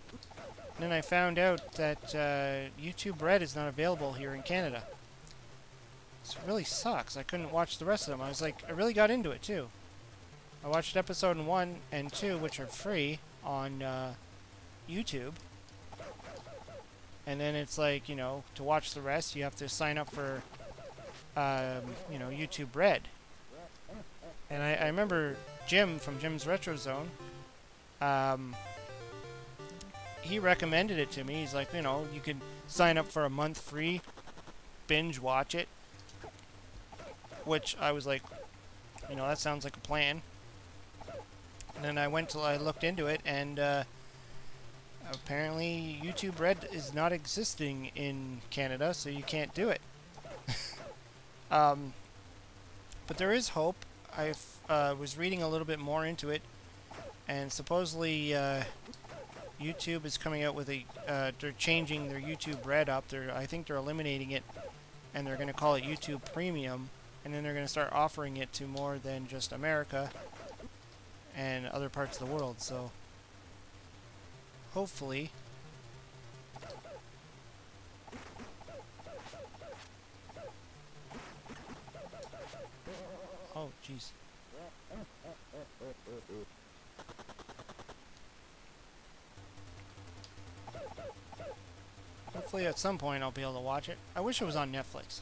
Speaker 1: and then I found out that YouTube Red is not available here in Canada. So it really sucks. I couldn't watch the rest of them. I was like, I really got into it too. I watched episode 1 and 2, which are free on YouTube. And then it's like, you know, to watch the rest, you have to sign up for, you know, YouTube Red. And I remember Jim from Jim's Retro Zone, he recommended it to me. He's like, you know, you can sign up for a month free, binge watch it. Which I was like, you know, that sounds like a plan. And then I looked into it, and apparently YouTube Red is not existing in Canada, so you can't do it. But there is hope. I was reading a little bit more into it, and supposedly YouTube is coming out with a they're changing their YouTube Red up. I think they're eliminating it, and they're going to call it YouTube Premium, and then they're going to start offering it to more than just America and other parts of the world. So hopefully oh jeez. Hopefully at some point I'll be able to watch it. I wish it was on Netflix.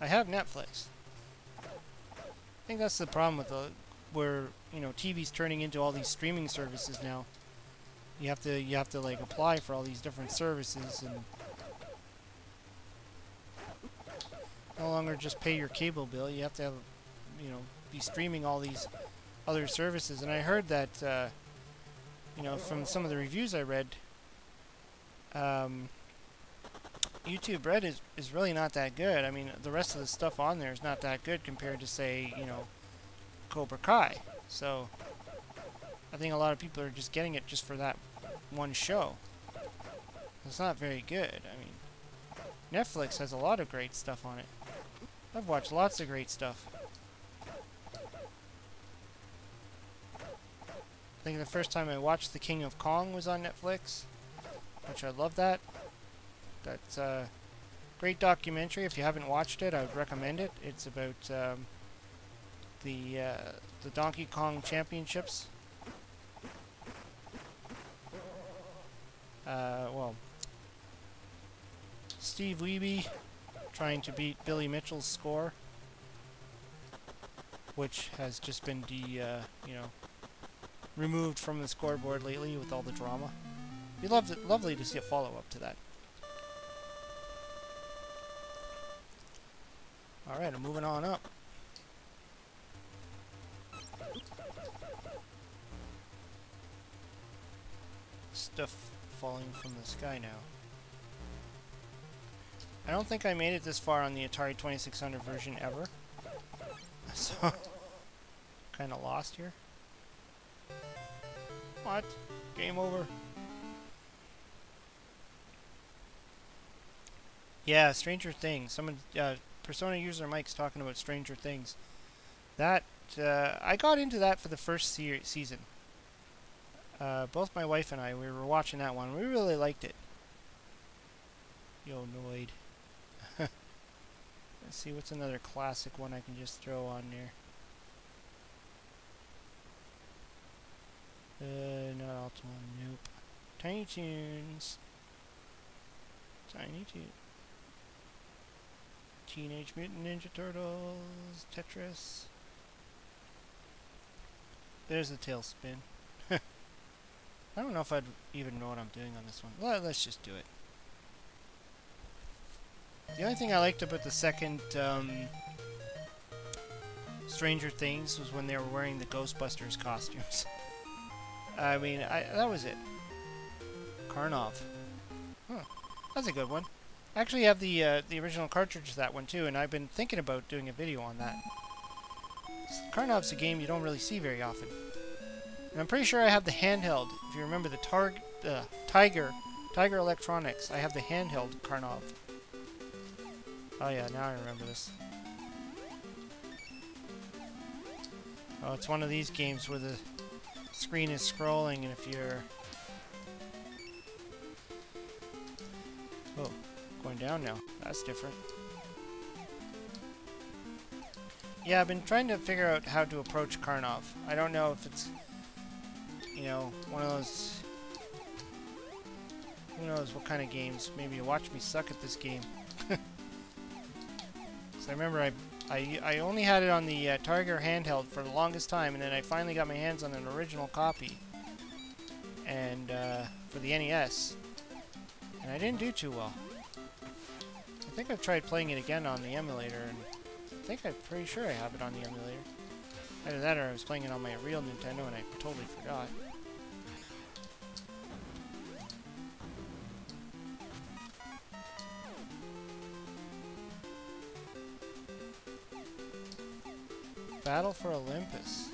Speaker 1: I have Netflix. I think that's the problem with where, you know, TV's turning into all these streaming services now. You have to like apply for all these different services and no longer just pay your cable bill. You have to have, you know, be streaming all these other services. And I heard that, you know, from some of the reviews I read, YouTube Red is really not that good. I mean, the rest of the stuff on there is not that good compared to, say, you know, Cobra Kai. So I think a lot of people are just getting it just for that one show. It's not very good. I mean, Netflix has a lot of great stuff on it. I've watched lots of great stuff. I think the first time I watched The King of Kong was on Netflix, which I love that. That's a great documentary. If you haven't watched it, I would recommend it. It's about the Donkey Kong Championships. Well, Steve Wiebe trying to beat Billy Mitchell's score, which has just been you know, removed from the scoreboard lately with all the drama. It'd be lovely to see a follow-up to that. Alright, I'm moving on up. Stuff falling from the sky now. I don't think I made it this far on the Atari 2600 version ever. So, kind of lost here. What? Game over. Yeah, Stranger Things. Someone, Persona user Mike's talking about Stranger Things. That, I got into that for the first season. Both my wife and I, we were watching that one. We really liked it. Yo, Noid. Let's see, what's another classic one I can just throw on there? Not Ultima, nope. Tiny Toons. Tiny Toons. Teenage Mutant Ninja Turtles. Tetris. There's the tailspin. I don't know if I'd even know what I'm doing on this one. Well, let's just do it. The only thing I liked about the second Stranger Things was when they were wearing the Ghostbusters costumes. I mean, that was it. Karnov. Huh. That's a good one. I actually have the original cartridge of that one too, and I've been thinking about doing a video on that. Karnov's a game you don't really see very often. And I'm pretty sure I have the handheld. If you remember the Tiger Electronics, I have the handheld Karnov. Oh yeah, now I remember this. Oh, it's one of these games where the screen is scrolling, and if you're... Oh, going down now. That's different. Yeah, I've been trying to figure out how to approach Karnov. I don't know if it's, you know, one of those... Who knows what kind of games. Maybe you watch me suck at this game. So I remember I only had it on the Tiger handheld for the longest time, and then I finally got my hands on an original copy, and for the NES, and I didn't do too well. I think I've tried playing it again on the emulator, and I'm pretty sure I have it on the emulator. Either that, or I was playing it on my real Nintendo, and I totally forgot. Battle for Olympus.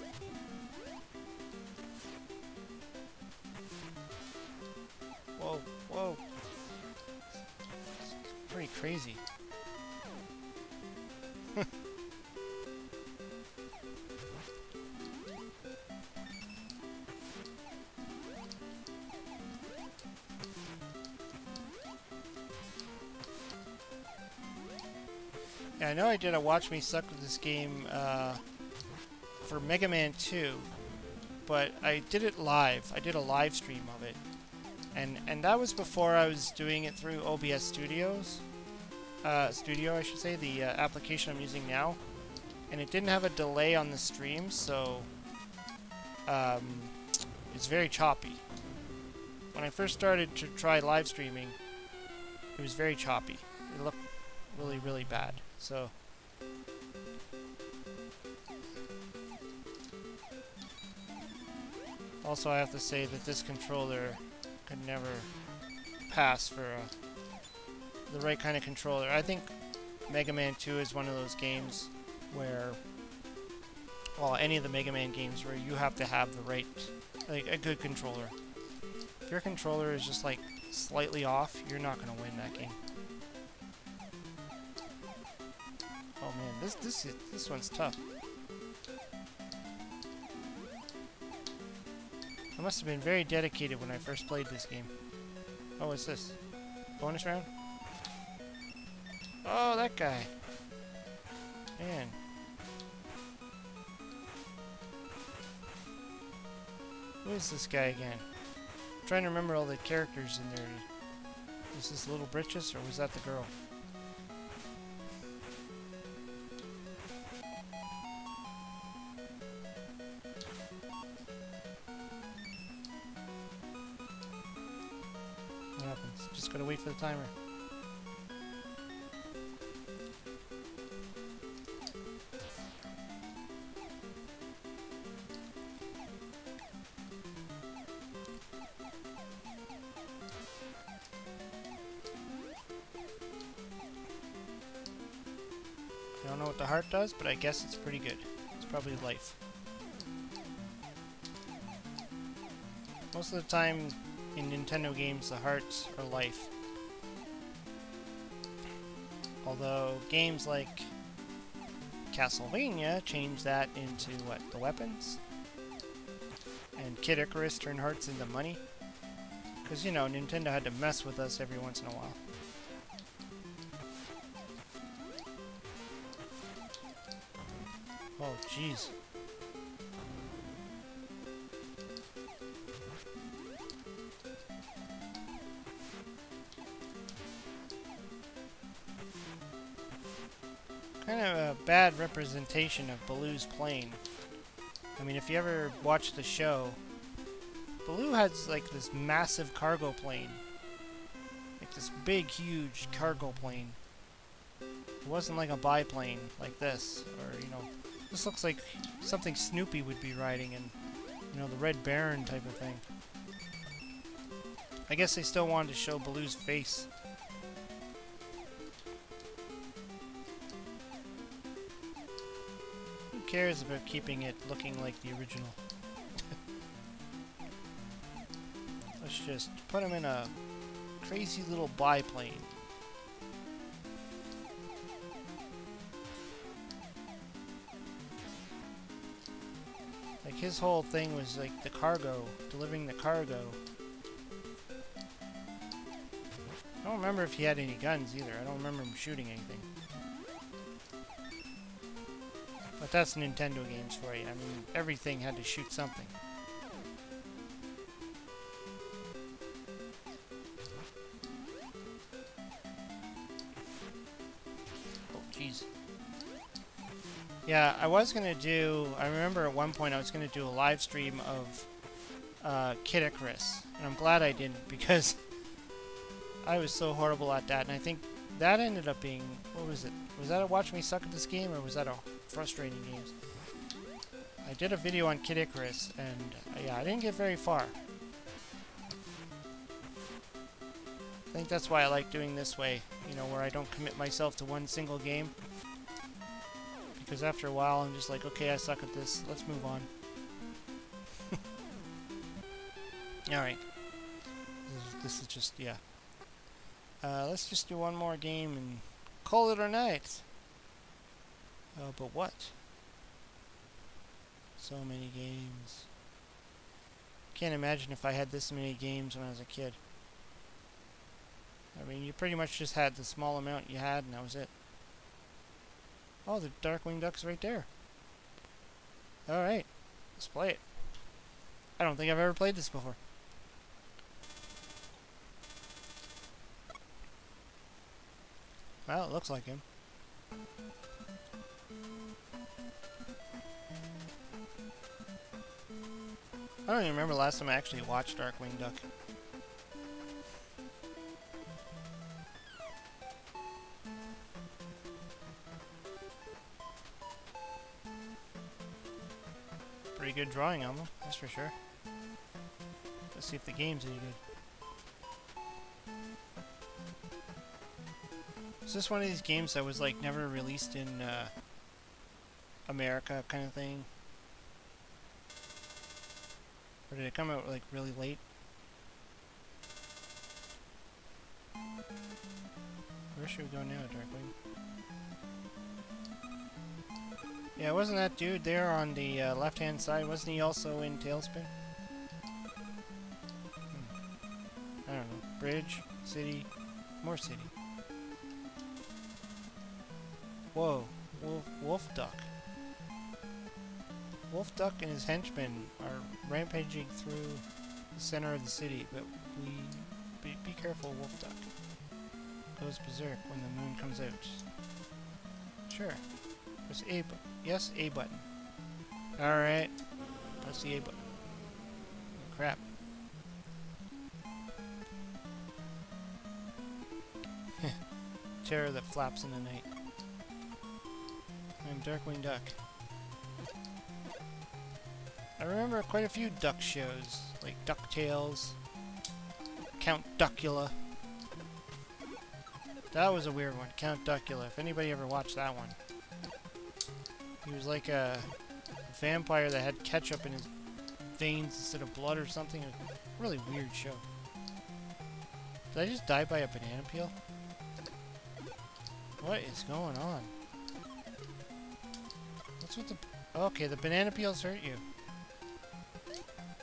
Speaker 1: Whoa, whoa. It's pretty crazy. Yeah, I know I did a Watch Me Suck with this game, for Mega Man 2, but I did it live. I did a live stream of it, and that was before I was doing it through OBS Studios, Studio I should say, the application I'm using now, and it didn't have a delay on the stream, so it's very choppy. When I first started to try live streaming, it was very choppy. It looked really, really bad. So. Also, I have to say that this controller could never pass for the right kind of controller. I think Mega Man 2 is one of those games where, well, any of the Mega Man games where you have to have the right, like, a good controller. If your controller is just, like, slightly off, you're not going to win that game. Oh man, this one's tough. I must have been very dedicated when I first played this game. Oh, what's this? Bonus round? Oh, that guy. Man. Who is this guy again? I'm trying to remember all the characters in there. Was this Little Britches, or was that the girl? What happens? Just gotta wait for the timer. I don't know what the heart does, but I guess it's pretty good. It's probably life. Most of the time in Nintendo games, the hearts are life. Although games like Castlevania change that into, what, the weapons? And Kid Icarus turned hearts into money? Because, you know, Nintendo had to mess with us every once in a while. Oh, jeez. Kind of a bad representation of Baloo's plane. I mean, if you ever watch the show, Baloo has like this massive cargo plane. Like this big, huge cargo plane. It wasn't like a biplane like this, or, you know, this looks like something Snoopy would be riding in, you know, the Red Baron type of thing. I guess they still wanted to show Baloo's face. Who cares about keeping it looking like the original? Let's just put him in a crazy little biplane. Like, his whole thing was like the cargo, delivering the cargo. I don't remember if he had any guns either. I don't remember him shooting anything. But that's Nintendo games for you. I mean, everything had to shoot something. Oh, jeez. Yeah, I was going to do... I remember at one point I was going to do a live stream of Kid Icarus. And I'm glad I didn't, because I was so horrible at that. And I think that ended up being... What was it? Was that a Watch Me Suck at This Game, or was that a Frustrating Games? I did a video on Kid Icarus, and yeah, I didn't get very far. I think that's why I like doing this way, you know, where I don't commit myself to one single game. Because after a while, I'm just like, okay, I suck at this, let's move on. Alright. This is just, yeah. Let's just do one more game and call it a night. But what? So many games. Can't imagine if I had this many games when I was a kid. I mean, you pretty much just had the small amount you had, and that was it. Oh, the Darkwing Duck's right there. Alright, let's play it. I don't think I've ever played this before. Well, it looks like him. I don't even remember the last time I actually watched Darkwing Duck. Pretty good drawing on them, that's for sure. Let's see if the game's any good. Is this one of these games that was like never released in America kind of thing? Or did it come out like really late? Where should we go now, Darkwing? Yeah, wasn't that dude there on the left-hand side? Wasn't he also in Tailspin? I don't know. Bridge, city, more city. Whoa, Wolf Duck. Wolf Duck and his henchmen are rampaging through the center of the city, but be careful, Wolf Duck goes berserk when the moon comes out. Sure. Press A button. Yes, A button. Alright. Press the A button. Oh, crap. Terror that flaps in the night. I'm Darkwing Duck. I remember quite a few duck shows, like DuckTales, Count Duckula. That was a weird one, Count Duckula, if anybody ever watched that one. He was like a vampire that had ketchup in his veins instead of blood or something. A really weird show. Did I just die by a banana peel? What is going on? What's with the... Okay, the banana peels hurt you.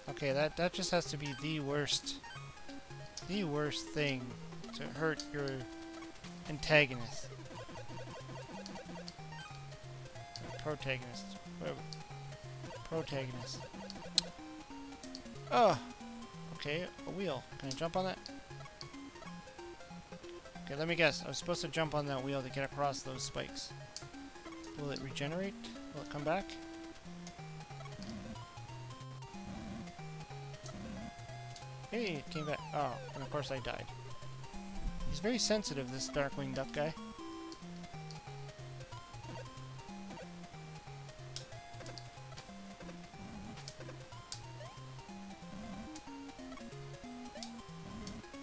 Speaker 1: Okay, that just has to be the worst thing to hurt your antagonist. Protagonist. Whatever. Protagonist. Oh! Okay, a wheel. Can I jump on that? Okay, let me guess. I was supposed to jump on that wheel to get across those spikes. Will it regenerate? Will it come back? Hey, it came back. Oh, and of course I died. He's very sensitive, this Darkwing Duck guy.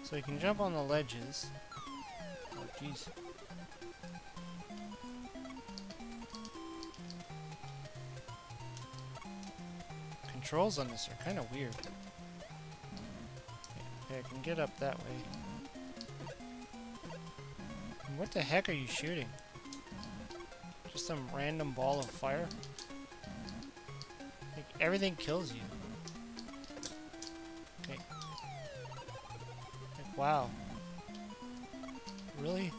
Speaker 1: So you can jump on the ledges. Oh, jeez. Controls on this are kind of weird. Okay, I can get up that way. And what the heck are you shooting? Just some random ball of fire? Like, everything kills you. Okay. Like, wow. Really?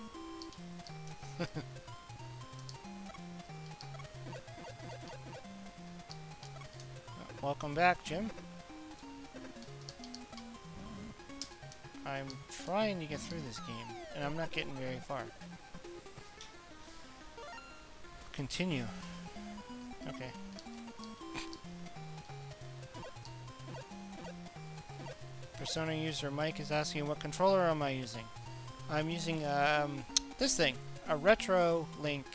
Speaker 1: Welcome back, Jim. I'm trying to get through this game, and I'm not getting very far. Continue. Okay. Persona user Mike is asking what controller am I using? I'm using this thing, a Retro Link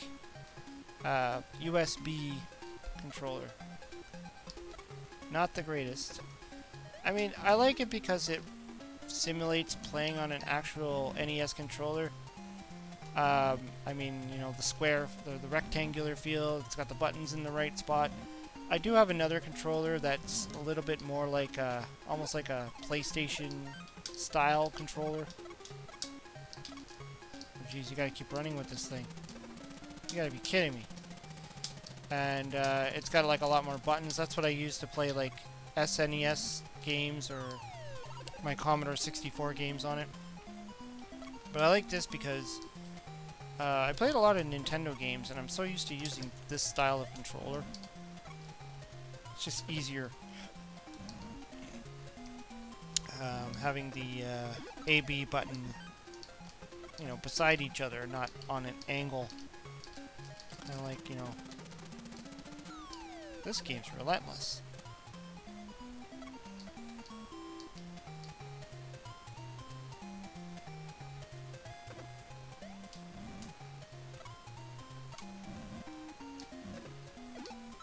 Speaker 1: USB controller. Not the greatest. I mean, I like it because it simulates playing on an actual NES controller. I mean, you know, the square, the rectangular feel, it's got the buttons in the right spot. I do have another controller that's a little bit more like almost like a PlayStation style controller. Oh, geez, you gotta keep running with this thing. You gotta be kidding me. And it's got like a lot more buttons. That's what I use to play like SNES games or my Commodore 64 games on it. But I like this because I played a lot of Nintendo games and I'm so used to using this style of controller. It's just easier having the A-B button, you know, beside each other, not on an angle. Kind of like, you know, this game's relentless.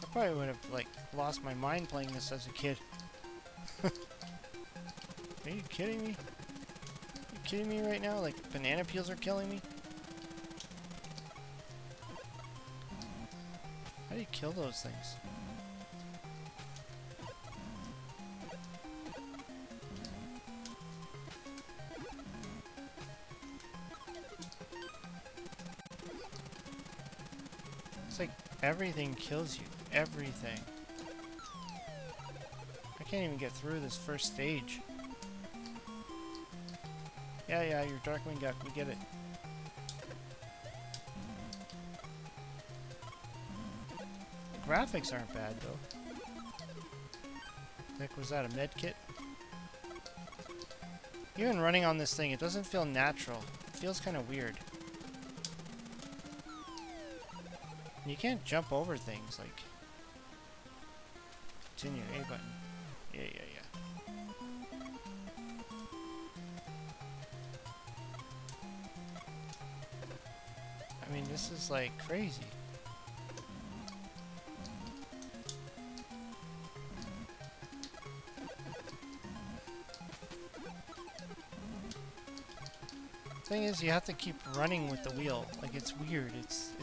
Speaker 1: I probably would have, like, lost my mind playing this as a kid. Are you kidding me? Are you kidding me right now? Like, banana peels are killing me? How do you kill those things? It's like everything kills you. Everything. I can't even get through this first stage. Yeah, you're Darkwing Duck. We get it. The graphics aren't bad, though. Heck, was that a med kit? Even running on this thing, it doesn't feel natural. It feels kind of weird. You can't jump over things, like... Continue, A button. Yeah. I mean, this is, like, crazy. Thing is, you have to keep running with the wheel. Like, it's weird. It's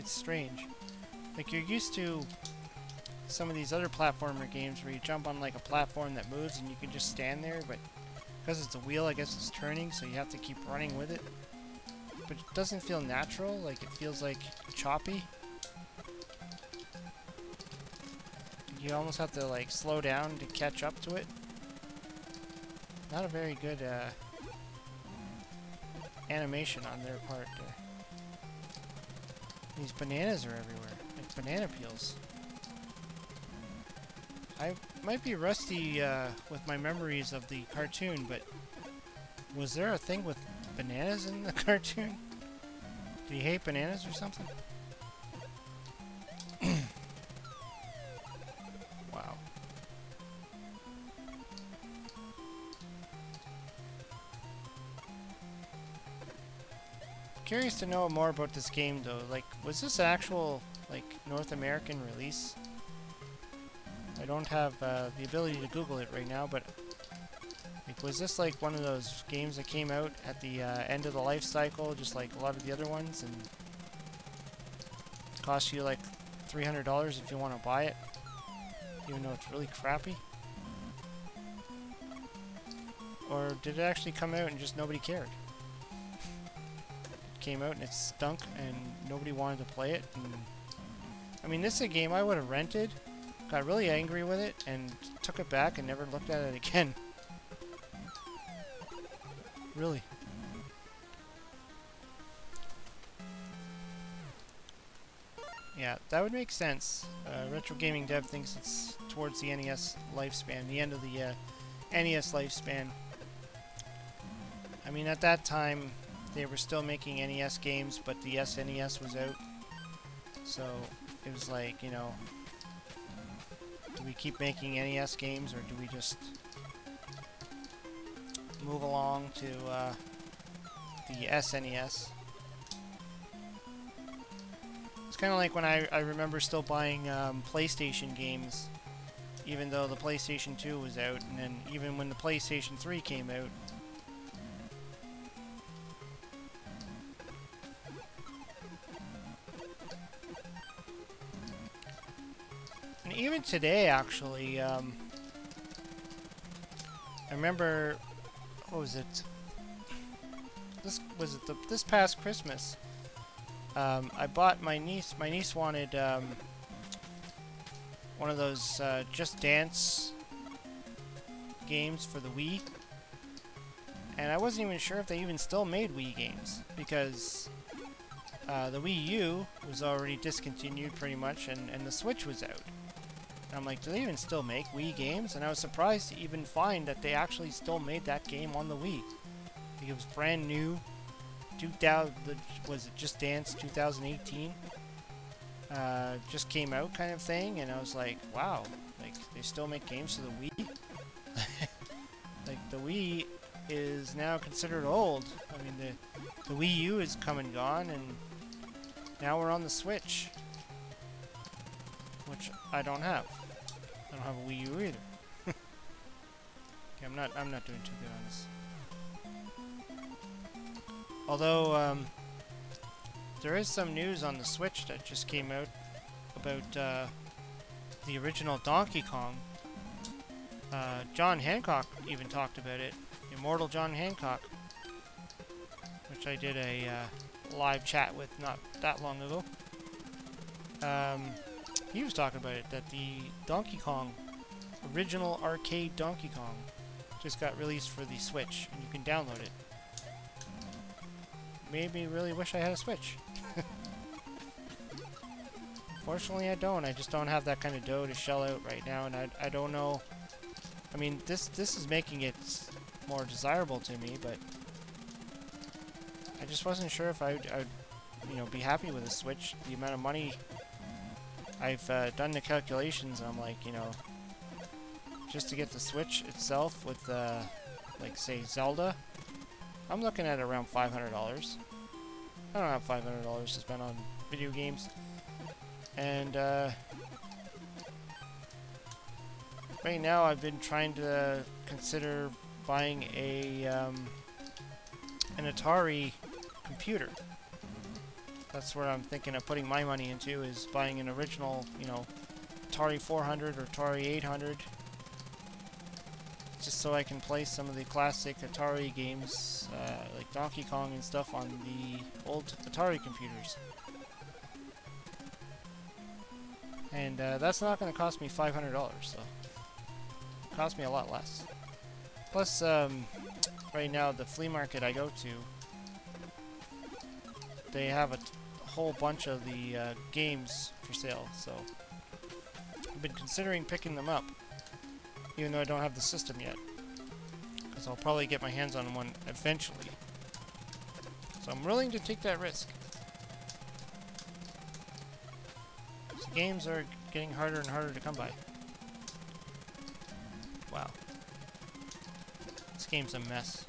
Speaker 1: strange. Like, you're used to some of these other platformer games where you jump on like a platform that moves and you can just stand there, but because it's a wheel, I guess it's turning, so you have to keep running with it. But it doesn't feel natural, like it feels like choppy. You almost have to like slow down to catch up to it. Not a very good animation on their part there. These bananas are everywhere, like banana peels. I might be rusty with my memories of the cartoon, but was there a thing with bananas in the cartoon? Did he hate bananas or something? Wow. Curious to know more about this game though. Like, was this an actual like North American release? I don't have the ability to Google it right now, but like, was this like one of those games that came out at the end of the life cycle, just like a lot of the other ones, and cost you like $300 if you want to buy it, even though it's really crappy? Or did it actually come out and just nobody cared? It came out and it stunk and nobody wanted to play it. And I mean, this is a game I would have rented, got really angry with it, and took it back and never looked at it again. Really. Yeah, that would make sense. Retro Gaming Dev thinks it's towards the NES lifespan, the end of the NES lifespan. I mean, at that time, they were still making NES games, but the SNES was out. So, it was like, you know, do we keep making NES games, or do we just move along to the SNES? It's kind of like when I remember still buying PlayStation games, even though the PlayStation 2 was out, and then even when the PlayStation 3 came out. And even today, actually, I remember, what was it? This past Christmas? I bought my niece. My niece wanted one of those Just Dance games for the Wii, and I wasn't even sure if they even still made Wii games, because the Wii U was already discontinued pretty much, and the Switch was out. And I'm like, do they even still make Wii games? And I was surprised to even find that they actually still made that game on the Wii. I think it was brand new. 2000, was it Just Dance 2018? Just came out kind of thing, and I was like, wow, like they still make games for the Wii? Like the Wii is now considered old. I mean, the Wii U is come and gone, and now we're on the Switch, which I don't have. I don't have a Wii U either. Okay, I'm not doing too good on this. Although, there is some news on the Switch that just came out about the original Donkey Kong. John Hancock even talked about it. Immortal John Hancock. Which I did a live chat with not that long ago. He was talking about it, that the Donkey Kong, original arcade Donkey Kong, just got released for the Switch, and you can download it. Made me really wish I had a Switch. Fortunately, I don't. I just don't have that kind of dough to shell out right now, and I don't know. I mean, this is making it more desirable to me, but I just wasn't sure if I'd you know, be happy with a Switch. The amount of money I've done the calculations, and I'm like, you know, just to get the Switch itself with like say Zelda, I'm looking at around $500. I don't have $500 to spend on video games. And right now I've been trying to consider buying a an Atari computer. That's where I'm thinking of putting my money into, is buying an original, you know, Atari 400 or Atari 800, just so I can play some of the classic Atari games, like Donkey Kong and stuff, on the old Atari computers. And that's not going to cost me $500, so it cost me a lot less. Plus, right now, the flea market I go to, they have a whole bunch of the games for sale, so I've been considering picking them up, even though I don't have the system yet, because I'll probably get my hands on one eventually. So I'm willing to take that risk. So games are getting harder and harder to come by. Wow. This game's a mess.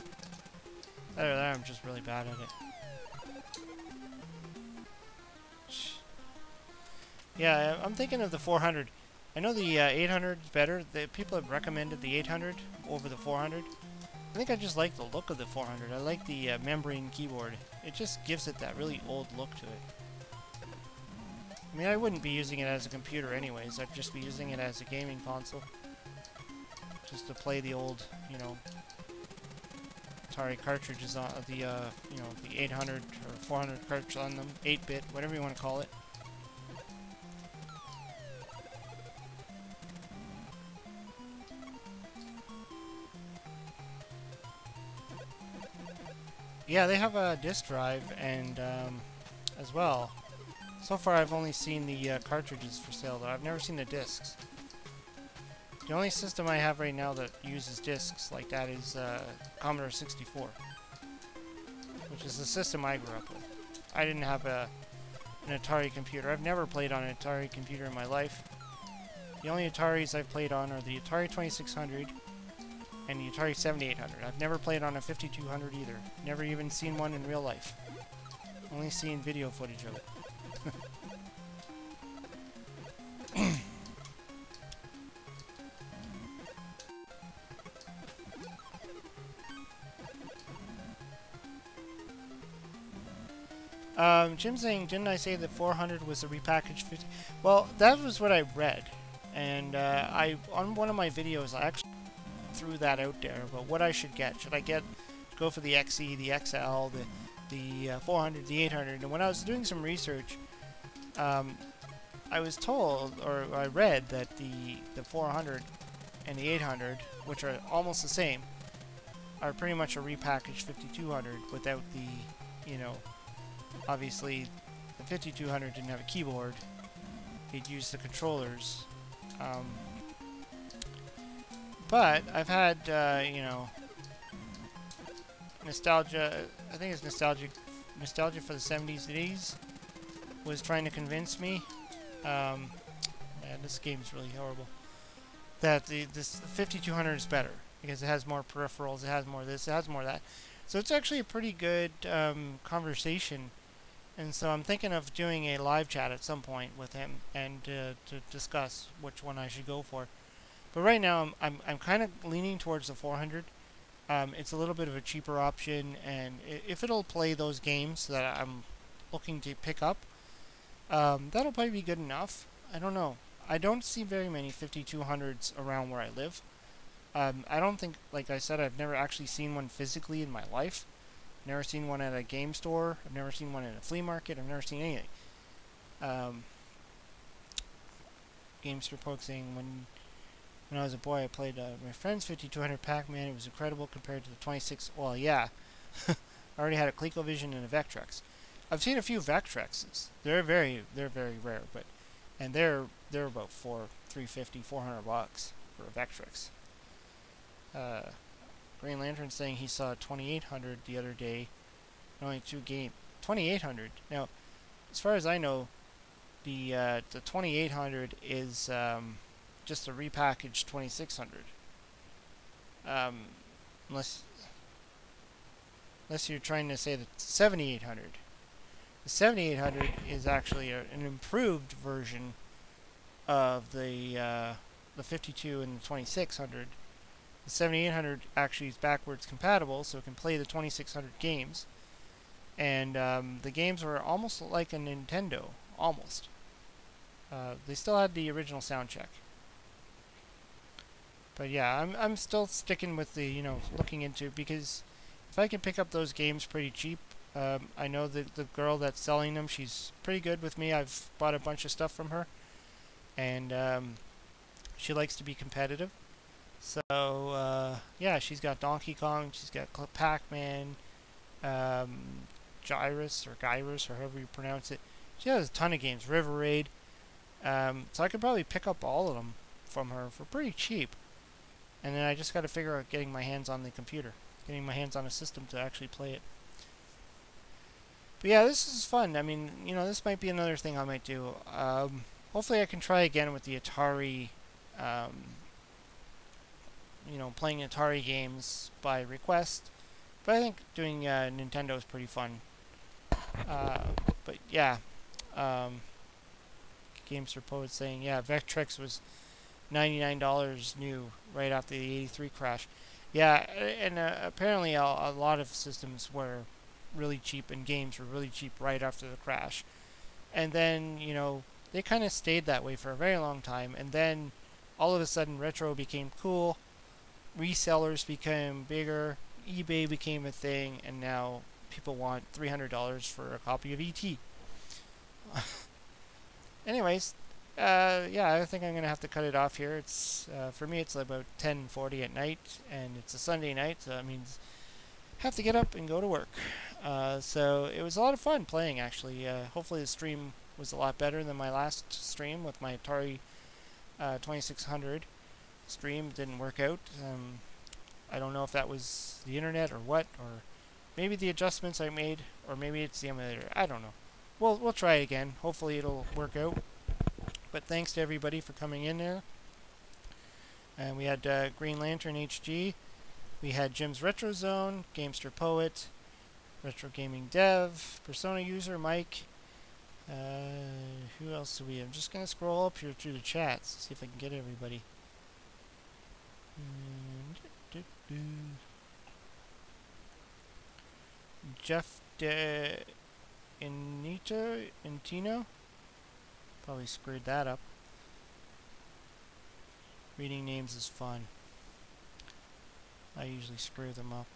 Speaker 1: Either that, I'm just really bad at it. Yeah, I'm thinking of the 400. I know the 800 is better. People have recommended the 800 over the 400. I think I just like the look of the 400. I like the membrane keyboard. It just gives it that really old look to it. I mean, I wouldn't be using it as a computer anyways. I'd just be using it as a gaming console. Just to play the old, you know, Atari cartridges on the, you know, the 800 or 400 cartridge on them. 8-bit, whatever you want to call it. Yeah, they have a disk drive, and as well. So far, I've only seen the cartridges for sale, though. I've never seen the discs. The only system I have right now that uses discs like that is Commodore 64, which is the system I grew up with. I didn't have an Atari computer. I've never played on an Atari computer in my life. The only Ataris I've played on are the Atari 2600 and the Atari 7800. I've never played on a 5200 either. Never even seen one in real life. Only seen video footage of it. Jim's saying, didn't I say that 400 was a repackaged 50? Well, that was what I read. And on one of my videos, I actually threw that out there about what I should get. Should I go for the XE, the XL, the 400, the 800? And when I was doing some research, I was told, or I read, that the 400 and the 800, which are almost the same, are pretty much a repackaged 5200 without the, you know, obviously the 5200 didn't have a keyboard. It used the controllers. But I've had, you know, nostalgia. I think it's nostalgia for the 70s and 80s was trying to convince me. Man, this game's really horrible. That this 5200 is better because it has more peripherals, it has more this, it has more that. So it's actually a pretty good conversation. And so I'm thinking of doing a live chat at some point with him and to discuss which one I should go for. But right now I'm kind of leaning towards the 400. It's a little bit of a cheaper option, and if it'll play those games that I'm looking to pick up, that'll probably be good enough. I don't know. I don't see very many 5200s around where I live. I don't think, like I said, I've never actually seen one physically in my life. Never seen one at a game store. I've never seen one at a flea market. I've never seen anything. Gamester Poke saying, when I was a boy, I played my friend's 5200 Pac-Man. It was incredible compared to the 26. Well, yeah. I already had a ColecoVision and a Vectrex. I've seen a few Vectrexes. They're very rare, but they're about $350, $400 for a Vectrex. Green Lantern saying he saw a 2800 the other day. Only 2 game 2800. Now, as far as I know, the 2800 is just a repackaged 2600. Unless you're trying to say the 7800. The 7800 is actually an improved version of the 52 and the 2600. The 7800 actually is backwards compatible, so it can play the 2600 games. And the games are almost like a Nintendo. Almost. They still had the original sound check. But yeah, I'm still sticking with the, looking into, because if I can pick up those games pretty cheap, I know that the girl that's selling them, she's pretty good with me. I've bought a bunch of stuff from her, and she likes to be competitive. So yeah, she's got Donkey Kong, she's got Pac-Man, um, Gyrus, or however you pronounce it. She has a ton of games, River Raid. So I could probably pick up all of them from her for pretty cheap. And then I just got to figure out getting my hands on the computer, getting my hands on a system to actually play it. But yeah, this is fun. I mean, this might be another thing I might do. Hopefully I can try again with the Atari, playing Atari games by request. But I think doing Nintendo is pretty fun. But yeah, Games for Poets saying, yeah, Vectrex was $99 new right after the '83 crash. Yeah, and apparently a lot of systems were really cheap and games were really cheap right after the crash. And then, they kind of stayed that way for a very long time. And then all of a sudden retro became cool, resellers became bigger, eBay became a thing, and now people want $300 for a copy of E.T. Anyways, yeah, I think I'm going to have to cut it off here. It's for me, it's about 10:40 at night, and it's a Sunday night, so that means I have to get up and go to work. So it was a lot of fun playing, actually. Hopefully the stream was a lot better than my last stream with my Atari 2600 stream. Didn't work out. I don't know if that was the internet or what, or maybe the adjustments I made, or maybe it's the emulator. I don't know. We'll try it again. Hopefully it'll work out. But thanks to everybody for coming in there. And we had Green Lantern HG. We had Jim's Retro Zone, Gamester Poet, Retro Gaming Dev, Persona User Mike. Who else do we have? I'm just going to scroll up here through the chats, see if I can get everybody. Jeff Intino. Probably screwed that up. Reading names is fun. I usually screw them up.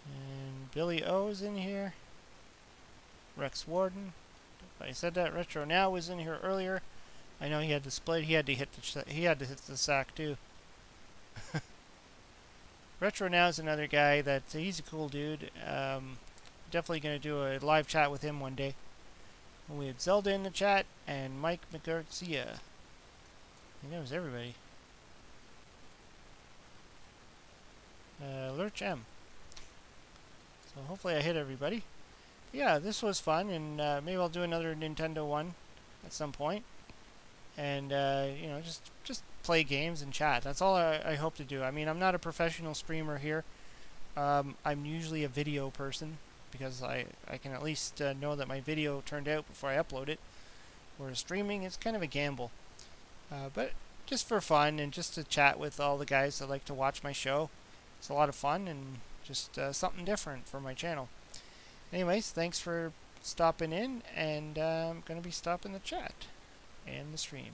Speaker 1: And Billy O is in here. Rex Warden. I said that Retro Now was in here earlier. I know he had to split. He had to hit the sack too. Retro Now is another guy that he's a cool dude. Definitely gonna do a live chat with him one day. We had Zelda in the chat and Mike McGarcia. I think that was everybody. Lurch M. So hopefully I hit everybody. Yeah, this was fun, and maybe I'll do another Nintendo one at some point. And just play games and chat. That's all I hope to do. I mean, I'm not a professional streamer here. I'm usually a video person, because I can at least know that my video turned out before I upload it. Whereas streaming is kind of a gamble. But just for fun and just to chat with all the guys that like to watch my show. It's a lot of fun and just something different for my channel. Anyways, thanks for stopping in, and I'm going to be stopping the chat and the stream.